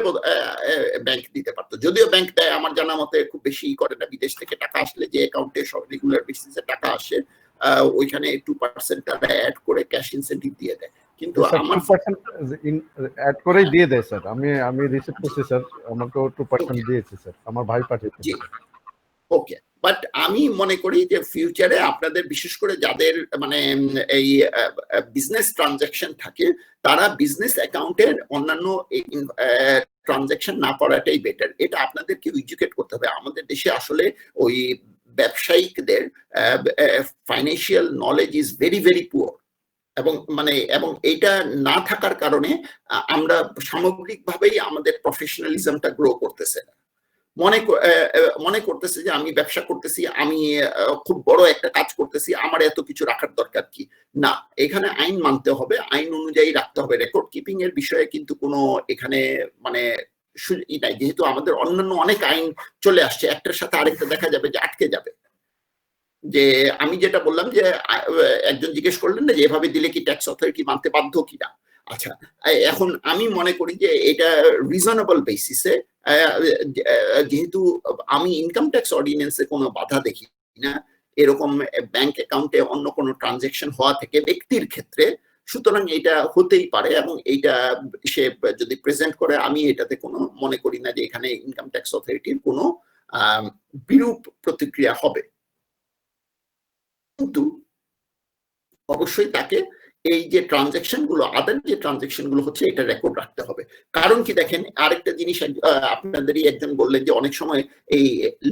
ব্যাংক দিতে পারতো। যদিও ব্যাংক দেয় আমার জানা মতে খুব বেশি করে না, বিদেশ থেকে টাকা আসলে যে অ্যাকাউন্টে সব রেগুলার বেসিসে টাকা আসে ওইখানে 2% টাকা অ্যাড করে ক্যাশ ইনসেন্টিভ দিয়ে দেয়। কিন্তু আমার 2% অ্যাড করেই দিয়ে দেয় স্যার, আমি রিসিভ করছি স্যার, আমাকে 2% দিয়েছে স্যার, আমার ভাই পাঠিয়েছে। ওকে, বাট আমি মনে করি যে ফিউচারে আপনাদের বিশেষ করে যাদের মানে এই বিজনেস ট্রানজাকশন থাকে, তারা বিজনেস অ্যাকাউন্টের অন্যান্য ট্রানজাকশন না করাটাই বেটার। এটা আপনাদেরকে এডুকেট করতে হবে। আমাদের দেশে আসলে ওই ব্যবসায়িকদের financial knowledge is very very poor, এবং এইটা না থাকার কারণে আমরা সামগ্রিকভাবেই আমাদের প্রফেশনালিজমটা গ্রো করতেছে না। মনে করতেছে যে আমি ব্যবসা করতেছি, আমি খুব বড় একটা কাজ করতেছি, আমার এত কিছু রাখার দরকার কি না। এখানে আইন মানতে হবে, আইন অনুযায়ী রাখতে হবে। রেকর্ড কিপিং এর বিষয়ে কিন্তু কোনো এখানে মানে নাই, যেহেতু আমাদের অন্যান্য অনেক আইন চলে আসছে, একটার সাথে আরেকটা দেখা যাবে যে আটকে যাবে। যে আমি যেটা বললাম যে একজন জিজ্ঞেস করলেন না যে এভাবে দিলে কি ট্যাক্স অথরিটি মানতে বাধ্য কিনা। আচ্ছা, এখন আমি মনে করি যে এটা রিজনেবল বেসিসে, যেহেতু আমি ইনকাম ট্যাক্স অর্ডিন্যান্সে কোনো বাধা দেখি না এরকম ব্যাংক অ্যাকাউন্টে অন্য কোনো ট্রানজাকশন হওয়া থেকে ব্যক্তির ক্ষেত্রে, সুতরাং এটা হতেই পারে, এবং এইটা সে যদি প্রেজেন্ট করে আমি এটাতে কোনো মনে করি না যে এখানে ইনকাম ট্যাক্স অথরিটির কোনো বিরূপ প্রতিক্রিয়া হবে। কিন্তু অবশ্যই তাকে এই যে ট্রানজাকশন গুলো, আদার যে ট্রানজাকশন গুলো হচ্ছে, এটা রেকর্ড রাখতে হবে। কারণ কি দেখেন, আরেকটা জিনিস আপনাদেরই একজন বললেন যে অনেক সময় এই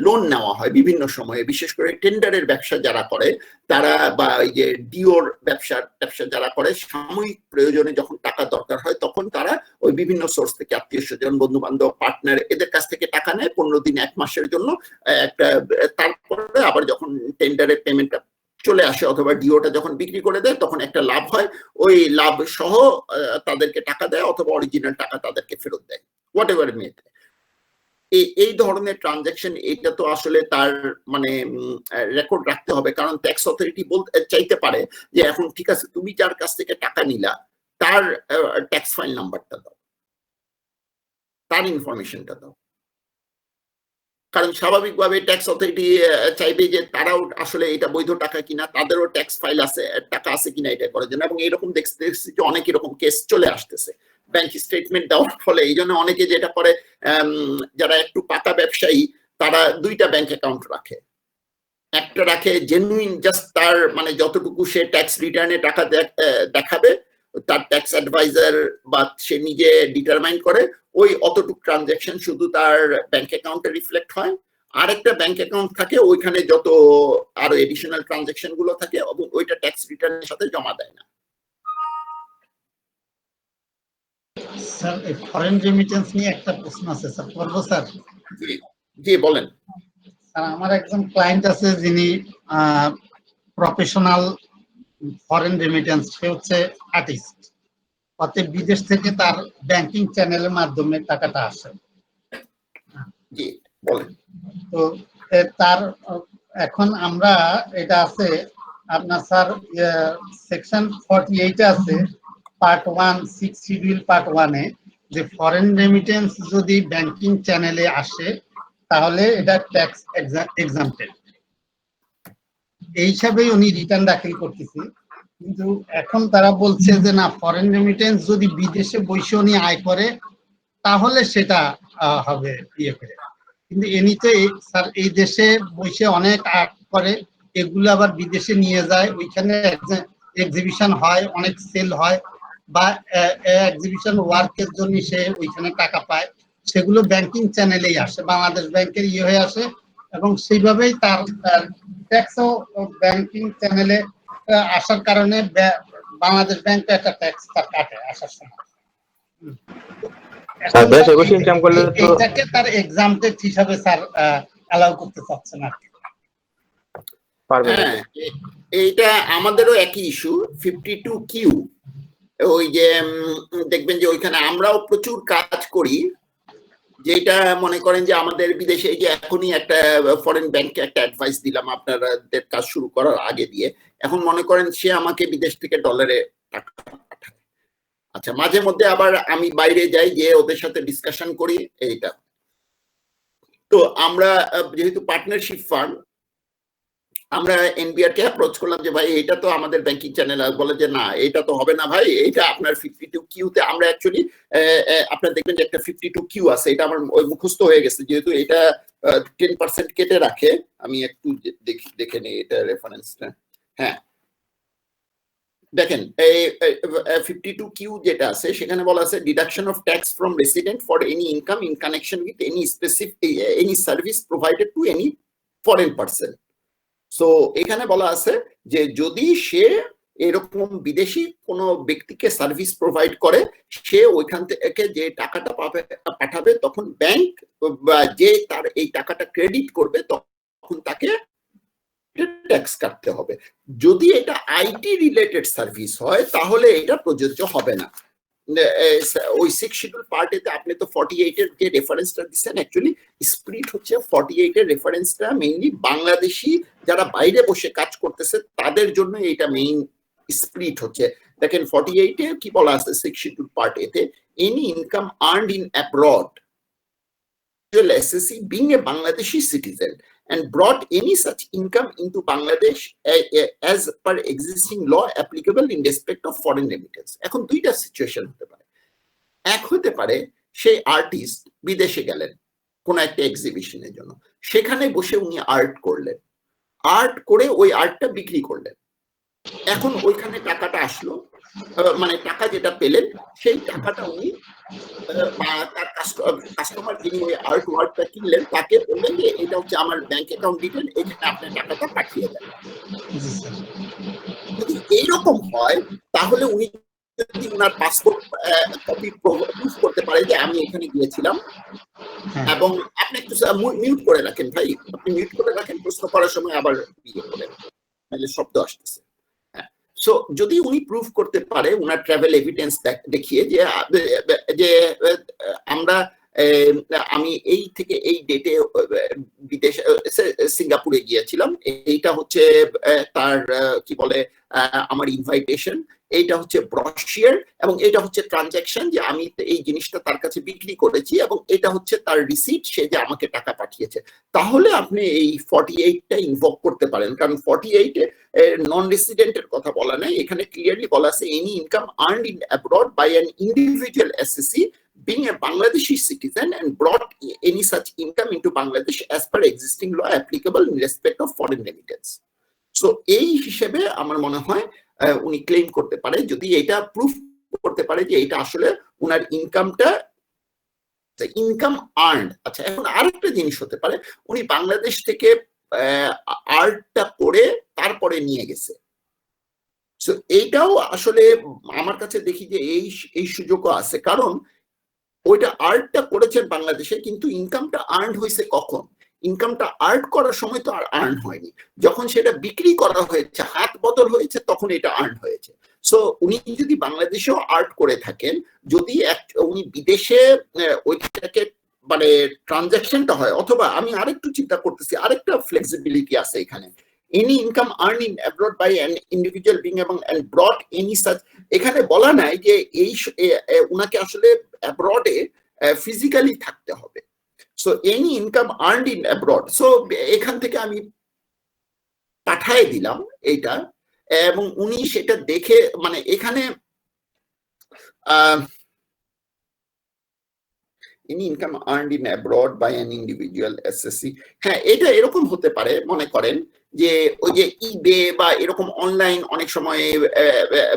লোন নেওয়া হয় বিভিন্ন সময়ে, বিশেষ করে টেন্ডারের ব্যবসা যারা করে তারা, বা এই যে ডিওর ব্যবসা যারা করে, সাময়িক প্রয়োজনে যখন টাকা দরকার হয় তখন তারা ওই বিভিন্ন সোর্স থেকে, আত্মীয় স্বজন, বন্ধু বান্ধব, পার্টনার, এদের কাছ থেকে টাকা নেয় 15 দিন 1 মাসের জন্য একটা, তারপরে আবার যখন টেন্ডারের পেমেন্টটা চলে আসে অথবা ডিওটা যখন বিক্রি করে দেয় তখন একটা লাভ হয়, ওই লাভ সহ তাদেরকে টাকা দেয় অথবা অরিজিনাল টাকা তাদেরকে ফেরত দেয়, হোয়াট এভার মেথ। এই ধরনের ট্রানজাকশন, এটা তো আসলে তার মানে রেকর্ড রাখতে হবে, কারণ ট্যাক্স অথরিটি চাইতে পারে যে এখন ঠিক আছে তুমি যার কাছ থেকে টাকা নিলা তার ট্যাক্স ফাইল নাম্বারটা দাও, তার ইনফরমেশনটা দাও, কারণ স্বাভাবিকভাবে ট্যাক্স অথরিটি চাইবে যে তারাও আসলে এটা বৈধ টাকা কিনা, তাদেরও ট্যাক্স ফাইল আছে, টাকা আছে কিনা এটা করার জন্য। এবং এরকম দেখতেছি যে অনেক এরকম কেস চলে আসতেছে ব্যাংক স্টেটমেন্ট দেওয়ার ফলে। এই জন্য অনেকে যেটা করে, যারা একটু পাকা ব্যবসায়ী তারা 2টা ব্যাংক অ্যাকাউন্ট রাখে, একটা রাখে জেনুইন, জাস্ট তার মানে যতটুকু সে ট্যাক্স রিটার্নে টাকা দেখাবে, তার ট্যাক্স অ্যাডভাইজার বা সে নিজে ডিটারমাইন করে ওই অতটুকু ট্রানজাকশন শুধু তার ব্যাংক অ্যাকাউন্টে রিফ্লেক্ট হয়। আর একটা ব্যাংক অ্যাকাউন্ট থাকে ওইখানে যত আরো এডিশনাল ট্রানজাকশন গুলো থাকে এবং ওইটা ট্যাক্স রিটার্নের সাথে জমা দেয় না। স্যার এই ফরেন রেমিটেন্স নিয়ে একটা প্রশ্ন আছে স্যার, বলবো স্যার? জি বলেন। স্যার আমার একজন ক্লায়েন্ট আছে যিনি প্রফেশনাল ফরেন রেমিটেন্স, সে হচ্ছে আর্টিস্ট, অতএব বিদেশ থেকে তার ব্যাংকিং চ্যানেলের মাধ্যমে টাকাটা আসে। জি বলেন। তো তার এখন আমরা এটা আছে আপনার স্যার সেকশন 48 আছে পার্ট 1 6 শিডিউল পার্ট 1 এ, যে ফরেন রেমিটেন্স যদি ব্যাংকিং চ্যানেলে আসে তাহলে এটা ট্যাক্স এক্সাম্পটেড, এই হিসাবেই উনি রিটার্ন দাখিল করতেছে। কিন্তু এখন তারা বলছে যে না, ফরেন রেমিটেন্স যদি বিদেশে বসে উনি আয় করে তাহলে সেটা হবে ইয়ে করে। কিন্তু এমনিতে স্যার এই দেশে বসে অনেক আয় করে, এগুলো আবার বিদেশে নিয়ে যায়, ওইখানে এক্সিবিশন হয়, অনেক সেল হয়, বা এক্সিবিশন ওয়ার্কের জন্য সে ওইখানে টাকা পায়, সেগুলো ব্যাংকিং চ্যানেলেই আসে, বাংলাদেশ ব্যাংকের ইয়ে হয়ে আসে, এবং সেইভাবেই তার ট্যাক্সও ব্যাংকিং চ্যানেলে আসার কারণে বাংলাদেশ ব্যাংক একটা ট্যাক্স তার কাটে আসার সময়। এইটাকে তার এক্সাম্পটেড হিসাবে স্যার অ্যালাউ করতে চাচ্ছেন আর কি। হ্যাঁ, এইটা আমাদেরও একই ইস্যু 52Q। ওই যে দেখবেন যে ওইখানে আমরাও প্রচুর কাজ করি, যেটা মনে করেন যে আমাদের বিদেশে যে এখনই একটা ফরেন ব্যাংকে একটা অ্যাডভাইস দিলাম আপনাদের কাজ শুরু করার আগে দিয়ে, এখন মনে করেন সে আমাকে বিদেশ থেকে ডলারে টাকা পাঠায়। আচ্ছা, মাঝে মধ্যে আবার আমি বাইরে যাই, যে ওদের সাথে ডিসকাশন করি এইটা। তো আমরা যেহেতু পার্টনারশিপ ফার্ম, আমরা এনবিআর কে অ্যাপ্রোচ করলাম যে ভাই এটা তো আমাদের ব্যাংকিং চ্যানেল, বলে যে না এটা তো হবে না ভাই, এটা আপনার 52Q তে আমরা অ্যাকচুয়ালি আপনারা দেখবেন যে একটা 52Q আছে, এটা আমার ওই মুখস্থ হয়ে গেছে, যেহেতু এটা 10% কেটে রাখে। আমি একটু দেখে নিই এটা রেফারেন্সটা। হ্যাঁ দেখেন, 52Q যেটা আছে সেখানে বলা আছে deduction of tax from resident for any income in connection with any specific any service provided to any foreign person. So এখানে বলা আছে যে যদি সে এরকম বিদেশি কোনো ব্যক্তিকে সার্ভিস প্রোভাইড করে, সে ওইখান থেকে যে টাকাটা পাঠাবে তখন ব্যাংক বা যে তার এই টাকাটা ক্রেডিট করবে তখন তাকে ট্যাক্স কাটতে হবে। যদি এটা আইটি রিলেটেড সার্ভিস হয় তাহলে এটা প্রযোজ্য হবে না। ওই 6 শিডিউল পার্টেতে আপনি তো 48 এর যে রেফারেন্সটা দিচ্ছেন, অ্যাকচুয়ালি স্প্লিট হচ্ছে 48 এর রেফারেন্সটা মেইনলি বাংলাদেশি যারা বাইরে বসে কাজ করতেছে তাদের জন্য এটা মেইন স্প্লিট হচ্ছে। দেখেন 48 এ কি বলা আছে 6 শিডিউল পার্ট এতে, any income earned in abroad SSC being a Bangladeshi citizen and brought any such income into Bangladesh as per existing law applicable in respect of foreign remittance. এখন দুইটা situation হতে পারে। এক হতে পারে সেই আর্টিস্ট বিদেশে গেলেন কোন একটা এক্সিবিশনের জন্য, সেখানে বসে উনি আর্ট করলেন, আর্ট করে ওই আর্টটা বিক্রি করলেন। এখন ওইখানে টাকাটা আসলো, মানে টাকা যেটা পেলেন সেই টাকাটা উনি তার কাস্টমার যিনি ওই আর্ট ওয়ার্কটা কিনলেন তাকে বললেন যে এটা হচ্ছে আমার ব্যাংক অ্যাকাউন্ট ডিটেল, এখানে আপনার টাকাটা পাঠিয়ে দেন। যদি এইরকম হয় তাহলে উনি যদি ওনার পাসপোর্ট কপি প্রুফ করতে পারে যে আমি এখানে গিয়েছিলাম, এবং আপনি একটু মিউট করে রাখেন ভাই, আপনি মিউট করে রাখেন, প্রশ্ন করার সময় আবার ইয়ে করেন, তাহলে শব্দ আসতেছে। সো যদি উনি প্রুফ করতে পারে ওনার ট্রাভেল এভিডেন্স দেখিয়ে যে আমি এই থেকে এই ডেটে বিদেশে সিঙ্গাপুরে গিয়েছিলাম, এইটা হচ্ছে তার কি বলে আমার ইনভাইটেশন, এইটা হচ্ছে ব্রশিয়ার, এবং এটা হচ্ছে ট্রানজাকশন যে আমি এই জিনিসটা তার কাছে বিক্রি করেছি, এবং এটা হচ্ছে তার রিসিট, সে যে আমাকে টাকা পাঠিয়েছে। তাহলে আপনি এই 48টা ইনভোক করতে পারেন, কারণ 48 নন রেসিডেন্টের কথা বলা নাই, এখানে ক্লিয়ারলি বলা আছে any income earned in abroad by an individual assessee being a Bangladeshi citizen and brought any such income into Bangladesh as per existing law applicable in respect of foreign remittance. So এই হিসেবে আমার মনে হয় উনি claim করতে পারে, যদি এটা প্রুফ করতে পারে যে এটা আসলে উনার ইনকামটা ইনকাম আর্নড। আচ্ছা, এখন আরেকটা জিনিস হতে পারে উনি বাংলাদেশ থেকে আর্টটা করে তারপরে নিয়ে গেছে। সো এইটাও আসলে আমার কাছে দেখি যে এই সুযোগও আছে, কারণ ওইটা আর্টটা করেছেন বাংলাদেশে, কিন্তু ইনকামটা আর্ন হয়েছে কখন? ইনকামটা আর্ট করার সময় তো আর আর্ন হয়নি, যখন সেটা বিক্রি করা হয়েছে, হাত বদল হয়েছে, তখন এটা আর্ন হয়েছে। সো উনি যদি বাংলাদেশেও আর্ট করে থাকেন, যদি উনি বিদেশে ওইটাকে মানে ট্রানজাকশনটা হয়, অথবা আমি আরেকটু চিন্তা করতেছি, আরেকটা ফ্লেক্সিবিলিটি আছে এখানে, any income earned in abroad by an individual being and brought any such, এখানে বলা নাই যে এই উনাকে আসলে অ্যাব্রডে ফিজিক্যালি থাকতে হবে। So any income earned in abroad, so এখান থেকে আমি পাঠায় দিলাম এইটা, এবং উনি সেটা দেখে মানে এখানে any income earned in abroad by an individual SSC, হ্যাঁ এটা এরকম হতে পারে, মনে করেন যে ওই যে ইবে বা এরকম অনলাইন অনেক সময়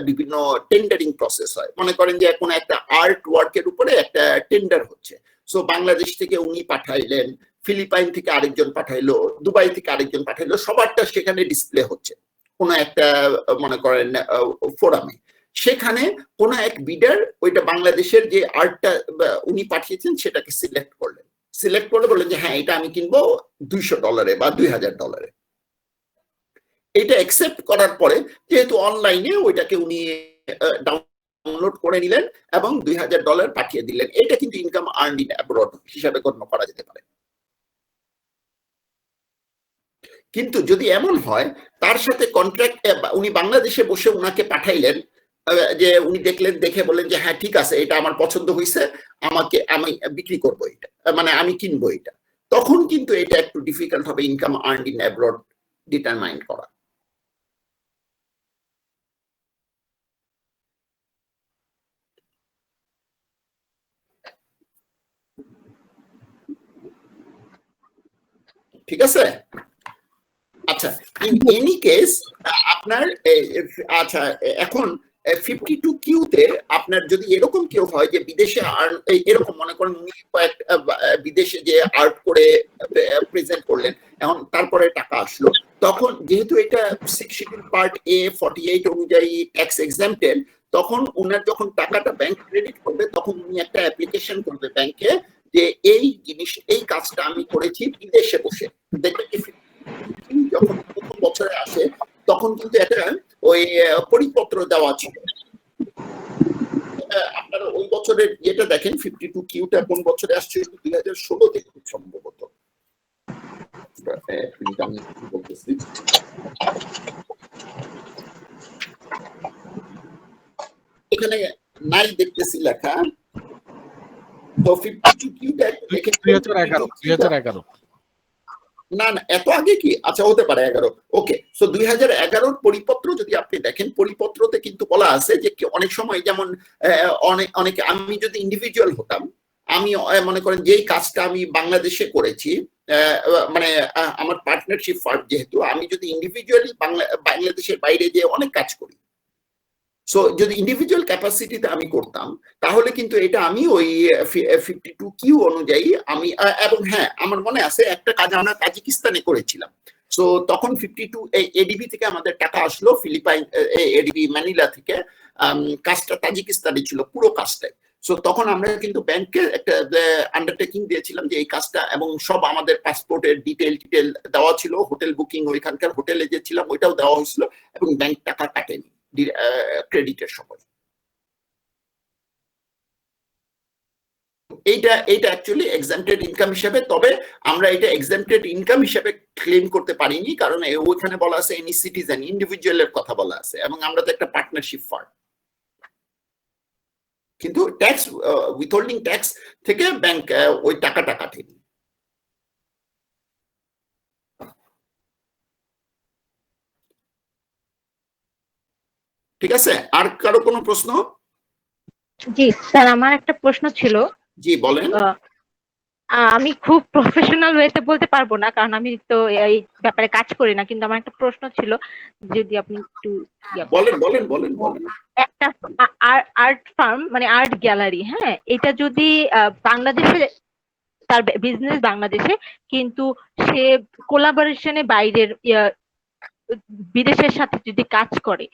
বিভিন্ন টেন্ডারিং প্রসেস হয়, মনে করেন যে কোনো একটা আর্ট ওয়ার্কের উপরে একটা টেন্ডার হচ্ছে, সো বাংলাদেশ থেকে উনি পাঠাইলেন, ফিলিপাইন থেকে আরেকজন পাঠাইলো, দুবাই থেকে আরেকজন পাঠাইলো, সবারটা সেখানে ডিসপ্লে হচ্ছে কোনো একটা মনে করেন ফোরামে, সেখানে কোন এক বিডার ওইটা বাংলাদেশের যে আর্টটা উনি পাঠিয়েছেন সেটাকে সিলেক্ট করলেন, সিলেক্ট করে বললেন যে হ্যাঁ এটা আমি কিনবো $200 বা $2000। এটা অ্যাকসেপ্ট করার পরে যেহেতু অনলাইনে ওইটাকে উনি ডাউনলোড করে নিলেন এবং $2000 পাঠিয়ে দিলেন, এটা কিন্তু ইনকাম আর্নড ইন অ্যাব্রড হিসাবে গণ্য করা যেতে পারে। কিন্তু যদি এমন হয় তার সাথে কন্ট্রাক্ট, উনি বাংলাদেশে বসে উনাকে পাঠাইলেন, যে উনি দেখলেন, দেখে বললেন যে হ্যাঁ ঠিক আছে এটা আমার পছন্দ হয়েছে, আমি বিক্রি করবো এটা, মানে আমি কিনবো এটা, তখন কিন্তু এটা একটু ডিফিকাল্ট হবে income earned in abroad determine করা। ঠিক আছে? আচ্ছা, ইন এনি কেস আপনার আচ্ছা এখন 52Q তে আপনার যদি এরকম কেউ হয় যে বিদেশে এরকম মনে করেন উনি বিদেশে যে আর্ট করে প্রেজেন্ট করলেন, এখন তারপরে টাকা আসলো, তখন যেহেতু এটা 6 শিডিউল পার্ট A 48 অনুযায়ী ট্যাক্স এক্সাম্পটেড, তখন উনার যখন টাকাটা ব্যাংক ক্রেডিট করবে তখন উনি একটা অ্যাপ্লিকেশন করবে ব্যাংকে যে এই জিনিস এই কাজটা আমি করেছি বিদেশে বসে। দেখবেন যখন প্রথম বছরে আসে তখন কিন্তু একটা ওই পরিপত্র দেওয়া ছিল, আপনারা ওই বছরের যেটা দেখেন 52Qটা কোন বছরে আসছে, 2016 খুব সম্ভবত। এখানে নাই দেখতেছি লেখা, তো 52Qটা 2011 না না এত আগে কি? আচ্ছা হতে পারে 11। ওকে, সো 2011 পরিপত্র যদি আপনি দেখেন, পরিপত্রতে কিন্তু বলা আছে যে অনেক সময় যেমন অনেকে, আমি যদি ইন্ডিভিজুয়াল হতাম, আমি মনে করেন যেই কাজটা আমি বাংলাদেশে করেছি, মানে আমার পার্টনারশিপ ফার্ম যেহেতু, আমি যদি ইন্ডিভিজুয়ালি বাংলাদেশের বাইরে যে অনেক কাজ করি, সো যদি ইন্ডিভিজুয়াল ক্যাপাসিটিতে আমি করতাম তাহলে কিন্তু এটা আমি ওই 52Q অনুযায়ী আমি, এবং হ্যাঁ আমার মনে আছে একটা কাজ আমরা তাজিকিস্তানে করেছিলাম, সো তখন 52 এডিবি থেকে আমাদের টাকা আসলো, ফিলিপাইন এডিবি ম্যানিলা থেকে, কাজটা তাজিকিস্তানে ছিল পুরো কাজটাই। সো তখন আমরা কিন্তু ব্যাংকে একটা আন্ডারটেকিং দিয়েছিলাম যে এই কাজটা, এবং সব আমাদের পাসপোর্টের ডিটেল দেওয়া ছিল, হোটেল বুকিং ওইখানকার হোটেলে যে ছিলাম ওইটাও দেওয়া হয়েছিল, এবং ব্যাংক টাকা কাটেনি ক্রেডিটের সময়। এইটা অ্যাকচুয়ালি এক্সাম্পটেড ইনকাম হিসেবে, তবে আমরা এটা এক্সাম্পটেড ইনকাম হিসেবে ক্লেম করতে পারিনি, কারণ ওইখানে বলা আছে এনি সিটিজেন ইন্ডিভিজুয়ালের কথা বলা আছে, এবং আমরা তো একটা পার্টনারশিপ ফার্ম। কিন্তু ট্যাক্স উইথহোল্ডিং ট্যাক্স থেকে ব্যাংক ওই টাকাটা কাটেনি। ঠিক আছে, আর কারো কোনো প্রশ্ন? জি স্যার, আমার একটা প্রশ্ন ছিল। জি বলেন। আমি খুব প্রফেশনাল ওয়েতে বলতে পারবো না, কারণ আমি তো এই ব্যাপারে কাজ করি না, কিন্তু আমার একটা প্রশ্ন ছিল, যদি আপনি একটু বলেন বলেন বলেন বলেন। একটা আর্ট ফার্ম মানে আর্ট গ্যালারি, হ্যাঁ, এটা যদি বাংলাদেশে তার বিজনেস বাংলাদেশে, কিন্তু সে কোলাবোরেশনে বাইরের বিদেশের সাথে যদি কাজ করে,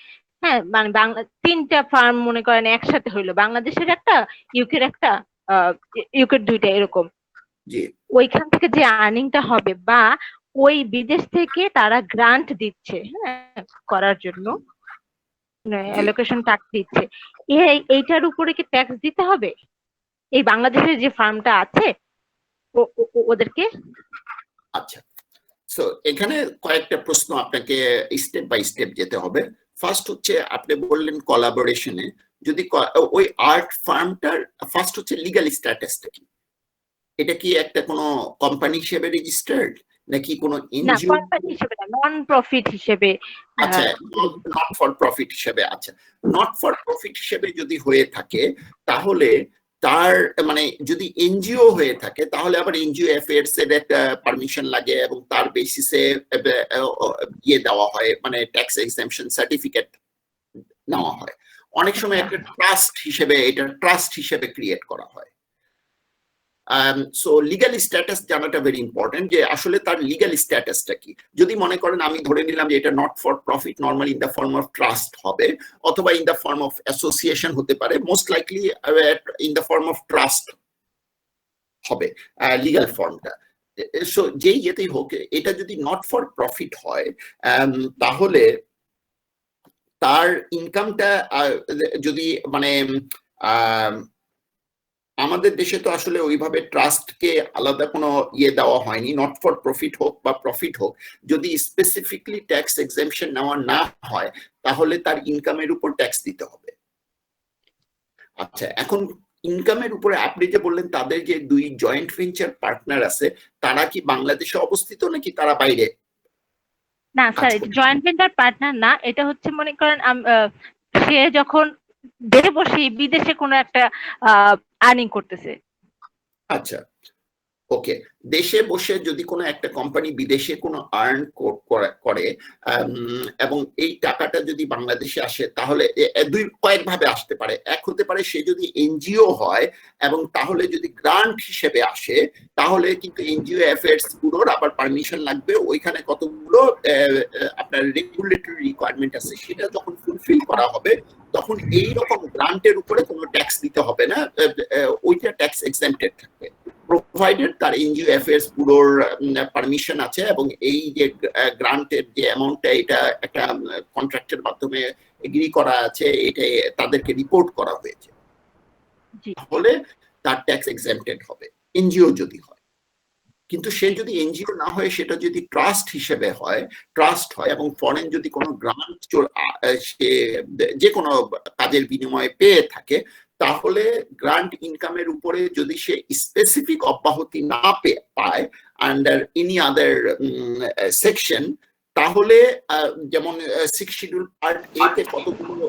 হ্যাঁ, মানে বাংলা 3টা ফার্ম মনে করেন একসাথে হইলো, বাংলাদেশের একটা, ইউকের একটা, ইউকের 2টা, এরকম, ওইখান থেকে যে আর্নিংটা হবে, বা ওই বিদেশ থেকে তারা গ্রান্ট দিচ্ছে, হ্যাঁ, করার জন্য অ্যালোকেশন টাকা দিচ্ছে, এইটার উপরে কি ট্যাক্স দিতে হবে এই বাংলাদেশের যে ফার্মটা আছে ওদেরকে? আচ্ছা, সো এখানে কয়েকটা প্রশ্ন আপনাকে স্টেপ বাই স্টেপ যেতে হবে। ফার্স্ট হচ্ছে আপনি বললেন কোলাবোরেশনে, যদি ওই আর্ট ফার্মটার ফার্স্ট হচ্ছে লিগ্যাল স্ট্যাটাসটা কি? এটা কি একটা কোনো কোম্পানি হিসেবে রেজিস্টার্ড নাকি কোনো এনজিও? না, কোম্পানি হিসেবে না, নন প্রফিট হিসেবে। আচ্ছা, নট ফর প্রফিট হিসেবে। আচ্ছা, নট ফর প্রফিট হিসেবে যদি হয়ে থাকে তাহলে তার মানে যদি এনজিও হয়ে থাকে তাহলে আবার এনজিও অ্যাফেয়ার্স এর একটা পারমিশন লাগে এবং তার বেসিসে ইয়ে দেওয়া হয়, মানে ট্যাক্স এক্সাম্পশন সার্টিফিকেট নেওয়া হয়। অনেক সময় একটা ট্রাস্ট হিসেবে, এটা ট্রাস্ট হিসেবে ক্রিয়েট করা হয়। সো লিগ্যাল স্ট্যাটাস জানাটা ভেরি ইম্পর্টেন্ট, যে আসলে তার লিগ্যাল স্ট্যাটাসটা কি। যদি মনে করেন আমি ধরে নিলাম যে এটা not for profit, normally in the form of trust হবে, অথবা in the form of association হতে পারে, most likely in the form of trust হবে লিগ্যাল ফর্মটা। সো যেই যেতেই হোক, এটা যদি নট ফর প্রফিট হয় তাহলে তার ইনকামটা যদি মানে আমাদের দেশে তো আসলে ওইভাবে ট্রাস্টকে আলাদা কোনো ইয়ে দেওয়া হয়নি, নট ফর প্রফিট হোক বা প্রফিট হোক, যদি স্পেসিফিকলি ট্যাক্স এক্সাম্পশন নেওয়া না হয় তাহলে তার ইনকামের উপর ট্যাক্স দিতে হবে। আচ্ছা, এখন ইনকামের উপরে আপনি যে বললেন তাদের যে 2 জয়েন্ট ভেঞ্চার পার্টনার আছে, তারা কি বাংলাদেশে অবস্থিত নাকি তারা বাইরে? না স্যার, এটা জয়েন্ট ভেঞ্চার পার্টনার না, এটা হচ্ছে মনে করেন সে যখন দেশে বসে বিদেশে কোনো একটা আর্নিং করতেছে। আচ্ছা, ওকে, দেশে বসে যদি কোনো একটা কোম্পানি বিদেশে কোনো আর্ন করে এবং এই টাকাটা যদি বাংলাদেশে আসে, তাহলে কয়েক ভাবে আসতে পারে। এক হতে পারে সে যদি এনজিও হয় এবং তাহলে যদি গ্রান্ট হিসেবে আসে, তাহলে কিন্তু এনজিও অ্যাফেয়ার্স ব্যুরোর আবার পারমিশন লাগবে, ওইখানে কতগুলো আপনার রেগুলেটরি রিকোয়ারমেন্ট আছে, সেটা যখন ফুলফিল করা হবে তখন এই রকম গ্রান্টের উপরে কোনো ট্যাক্স দিতে হবে না, ওইটা ট্যাক্স এক্সেম্পটেড থাকবে, প্রোভাইডেড তার এনজিও অ্যাফেয়ার্স ব্যুরোর পারমিশন আছে এবং এই যে গ্রান্টের যে অ্যামাউন্টটা, এটা একটা কন্ট্রাক্টের মাধ্যমে এগ্রি করা আছে, এটা তাদেরকে রিপোর্ট করা হয়েছে, তাহলে তার ট্যাক্স এক্সেম্পটেড হবে এনজিও যদি হয়। কিন্তু সে যদি এনজিও না হয়, সেটা যদি ট্রাস্ট হিসেবে হয়, ট্রাস্ট হয় এবং ফরেন যদি কোনো গ্রান্ট সে যে কোনো কাজের বিনিময়ে পেয়ে থাকে, তাহলে গ্রান্ট ইনকামের উপরে যদি সে স্পেসিফিক অব্যাহতি না পায় আন্ডার এনি আদার সেকশন, তাহলে যেমন 6 শিডিউল পার্ট এ তে কতগুলো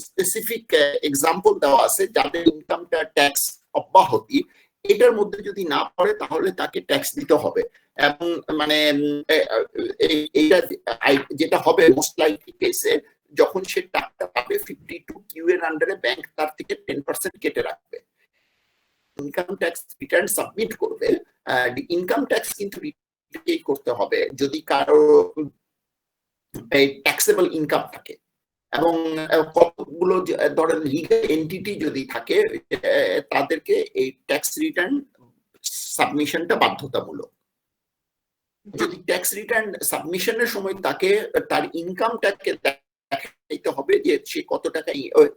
স্পেসিফিক এক্সাম্পল দেওয়া আছে যাদের ইনকামটা ট্যাক্স অব্যাহতি, এটার মধ্যে যদি না পড়ে তাহলে তাকে ট্যাক্স দিতে হবে। এবং মানে এইটা যেটা হবে মোস্ট লাইকলি কেসে, যখন সে টাকা পাবে 52 কিউ এর আন্ডারে ব্যাংক তার থেকে 10% কেটে রাখবে। ইনকাম ট্যাক্স রিটার্ন সাবমিট করবে, ইনকাম ট্যাক্স কিন্তু করতে হবে যদি কারো ট্যাক্সেবল ইনকাম থাকে, এবং কতগুলো ধরেন লিগ্যাল এন্টিটি যদি থাকে তাদেরকে এই ট্যাক্স রিটার্ন সাবমিশনটা বাধ্যতামূলক। যদি ট্যাক্স রিটার্ন সাবমিশনের সময় তাকে তার ইনকামটাকে দেখাইতে হবে যে সে কত টাকা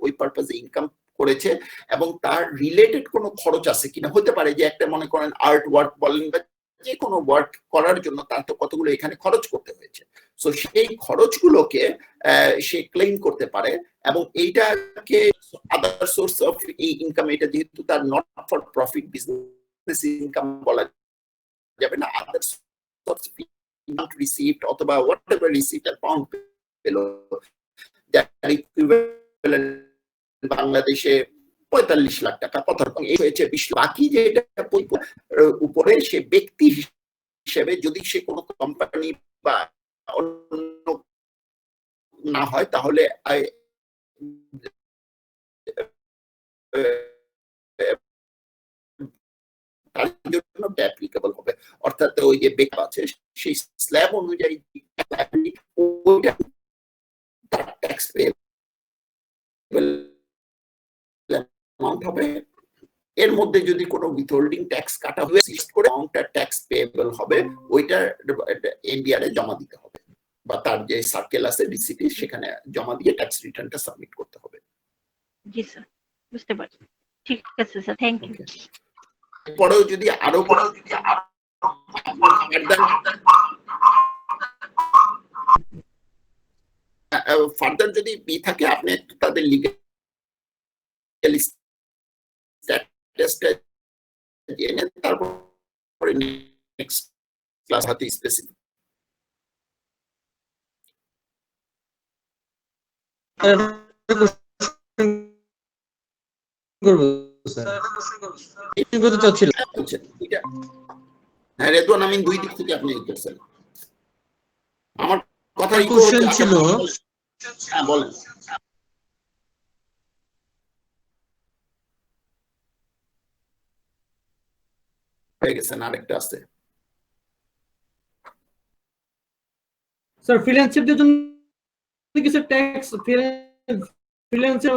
ওই পারপাসে ইনকাম করেছে এবং তার রিলেটেড কোনো খরচ আছে কিনা। হতে পারে যে একটা মনে করেন আর্ট ওয়ার্ক বলেন বা যে কোনো ওয়ার্ক করার জন্য তার তো কতগুলো এখানে খরচ করতে হয়েছে, সো সেই খরচগুলোকে সে ক্লেম করতে পারে, এবং এইটাকে আদার সোর্স অফ এই ইনকাম, এটা যেহেতু তার not for profit business income বলা যাবে না, আদার সোর্স অফ রিসিভড অথবা হোয়াটএভার রিসিভড পাউন্ড পেল, যার ইকুইভ্যালেন্ট বাংলাদেশে 45 লাখ টাকা কথা এই হয়েছে 20 লাখ। বাকি যে এটা উপরে সে ব্যক্তি হিসেবে যদি সে কোনো কোম্পানি বা অন্য না হয় তাহলে তার জন্য অ্যাপ্লিকেবল হবে, অর্থাৎ ওই যে বেক আছে সেই স্ল্যাব অনুযায়ী ওইটা ট্যাক্স পেয়েবল অ্যামাউন্ট হবে। এর মধ্যে যদি কোনো উইথহোল্ডিং ট্যাক্স কাটা হয়ে করে অ্যামাউন্টটা ট্যাক্স পেয়েবল হবে, ওইটা এনবিআর এ জমা দিতে হবে, বা তার যে সার্কেল আছে ডিসিটি সেখানে জমা দিয়ে ট্যাক্স রিটার্নটা সাবমিট করতে হবে। জি স্যার, বুঝতে পারছি। ঠিক আছে স্যার, থ্যাংক ইউ। পরেও যদি আরো ফার্দার যদি থাকে, আপনি তাদের লিগ্যাল স্ট্যাটাসটা জেনে তারপরে নেক্সট ক্লাস হাতে স্পেসিফিক হ্যাঁ রেদওয়ান, আমি 2 দিক থেকে আপনি করছেন। আমার কথা ছিল, হ্যাঁ বলেন। হয়ে গেছেন, আরেকটা আছে স্যার ফ্রিল্যান্সারদের জন্য কিছু ট্যাক্স ফ্রিল্যান্সার